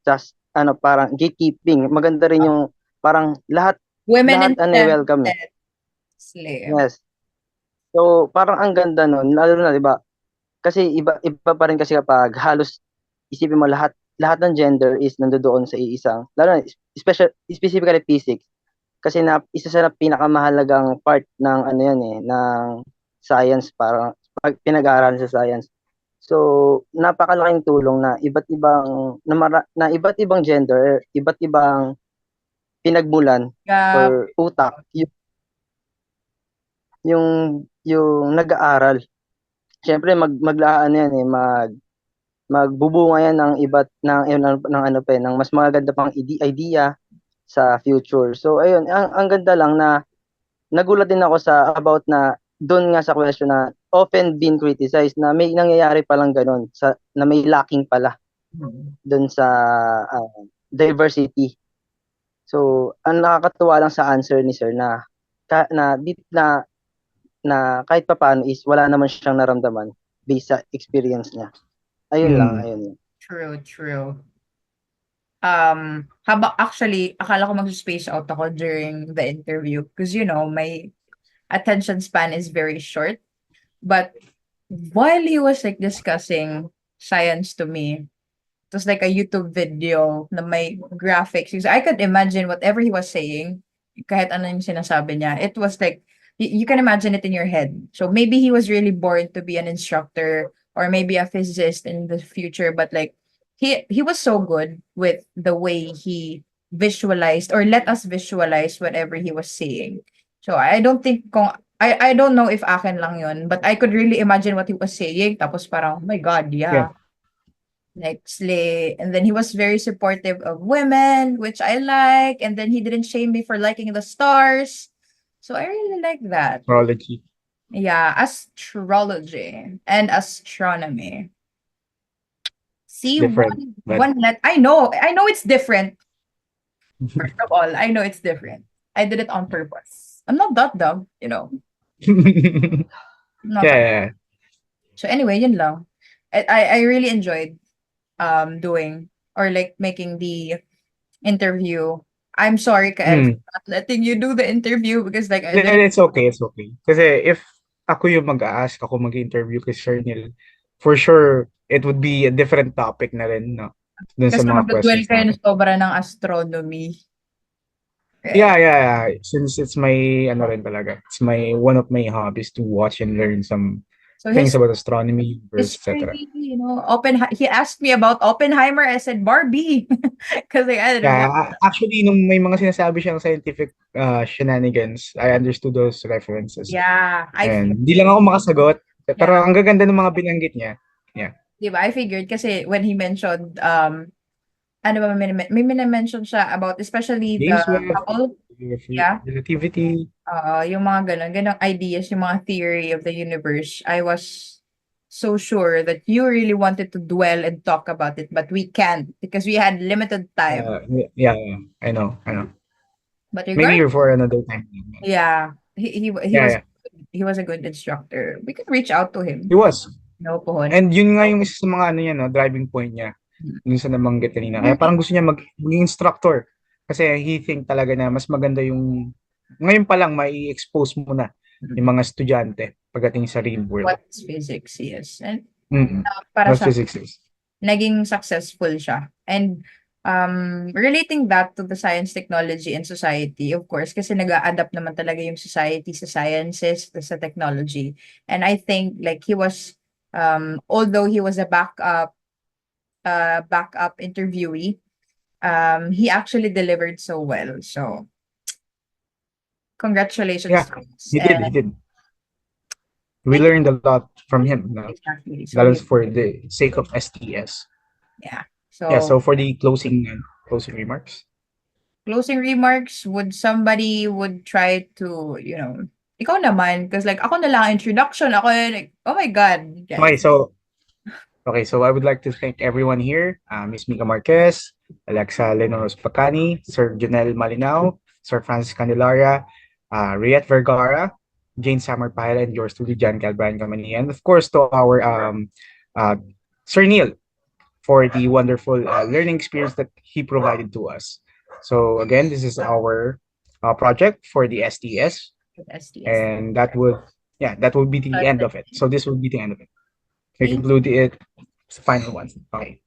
just parang gatekeeping. Maganda rin yung parang lahat Women welcome. Yes. So parang ang ganda nun, lalo na 'di ba? Kasi iba pa rin kasi kapag halos isipin mo lahat ng gender is nandoon sa iisang, lalo na specifically physics. Kasi isa sa pinakamahalagang part ng ng science para pag pinag-aaralan sa science. So, napakalaking tulong na iba't ibang gender, iba't ibang pinagmulan or utak yung nag-aaral. Siyempre magbubunga yan ng mas maganda pang idea sa future. So ayun, ang ganda lang na nagulat din ako about na doon nga sa question na often been criticized na may nangyayari palang ganun na may lacking pala doon sa diversity. So, ang nakakatuwa lang sa answer ni Sir na kahit papaano is wala naman siyang naramdaman based sa experience niya. Ayun lang. True. Actually, akala ko mag-space out ako during the interview because my attention span is very short. But while he was like discussing science to me, it was like a YouTube video na may graphics. So I could imagine whatever he was saying, kahit ano yung sinasabi niya. It was like, you can imagine it in your head. So maybe he was really born to be an instructor or maybe a physicist in the future, but like he was so good with the way he visualized or let us visualize whatever he was saying. So I don't think I don't know if akin lang yun, but I could really imagine what he was saying. Tapos parang, oh my God, yeah. Like slay. And then he was very supportive of women, which I like. And then he didn't shame me for liking the stars. So I really like that. Astrology. Yeah, astrology and astronomy. See, different, but I know it's different. First of all, I know it's different. I did it on purpose. I'm not that dumb, you know. yeah, I'm not that. yeah, So anyway, yun lang. I really enjoyed doing or like making the interview. I'm sorry, Kael, for Mm. not letting you do the interview because like I Then didn't. it's okay, it's okay. Kasi if ako yung mag-a-ask, ako mag-interview kay Sir Neil, for sure, it would be a different topic na rin, no? Dun sa Kasi mga magdudwell questions kayo ng natin. sobra ng astronomy. Yeah, Right? yeah. Since it's my, ano rin talaga, it's one of my hobbies to watch and learn some So things about astronomy, universe, etc. history, you know, he asked me about Oppenheimer. I said Barbie. Because like, I don't know. Yeah, actually, nung may mga sinasabi siyang scientific shenanigans, I understood those references. Yeah, And di lang ako makasagot, pero yeah, ang gaganda ng mga binanggit niya. Yeah. diba? I figured kasi when he mentioned ano ba may mention siya about especially the James Webb, Hubble, yeah. relativity. Yung mga ganong ideas, yung mga theory of the universe. I was so sure that you really wanted to dwell and talk about it, but we can't because we had limited time. Yeah, I know. But Maybe regardless, for another time. yeah, Yeah. he was a good instructor. We could reach out to him. He was. No pohon. And yun nga yung isa sa mga ano niya, no, driving point niya. Yung sa nabanggit kanina. Kaya parang gusto niya maging instructor. Kasi he think talaga na mas maganda yung, ngayon pa lang, mai-expose mo na yung mga estudyante pagdating sa real world. What's physics, yes. And Para para sa physics is. naging successful siya. And relating that to the science, technology, and society, of course, kasi nag-a-adapt naman talaga yung society sa sciences, sa technology. And I think like he was, although he was a backup interviewee, he actually delivered so well. So congratulations. Yeah, he did. We learned a lot from him. No? Exactly. So That was for the sake of STS. yeah. So for the closing remarks. Closing remarks, would try to, you know, ikaw naman, because like ako na lang introduction, ako like, oh my God. Guys. Okay, so I would like to thank everyone here, Ms. Mika Marquez, Alexa Lenoros Pacani, Sir Junel Malinao, Sir Francis Candelaria, Riet Vergara, Jane Samar Pahela, and yours truly, John Galbrian Kamani, and of course to our Sir Neil for the wonderful learning experience that he provided to us. So again, this is our project for the STS, and that would be the end of it. So this will be the end of it. We conclude it. It's the final one. Okay.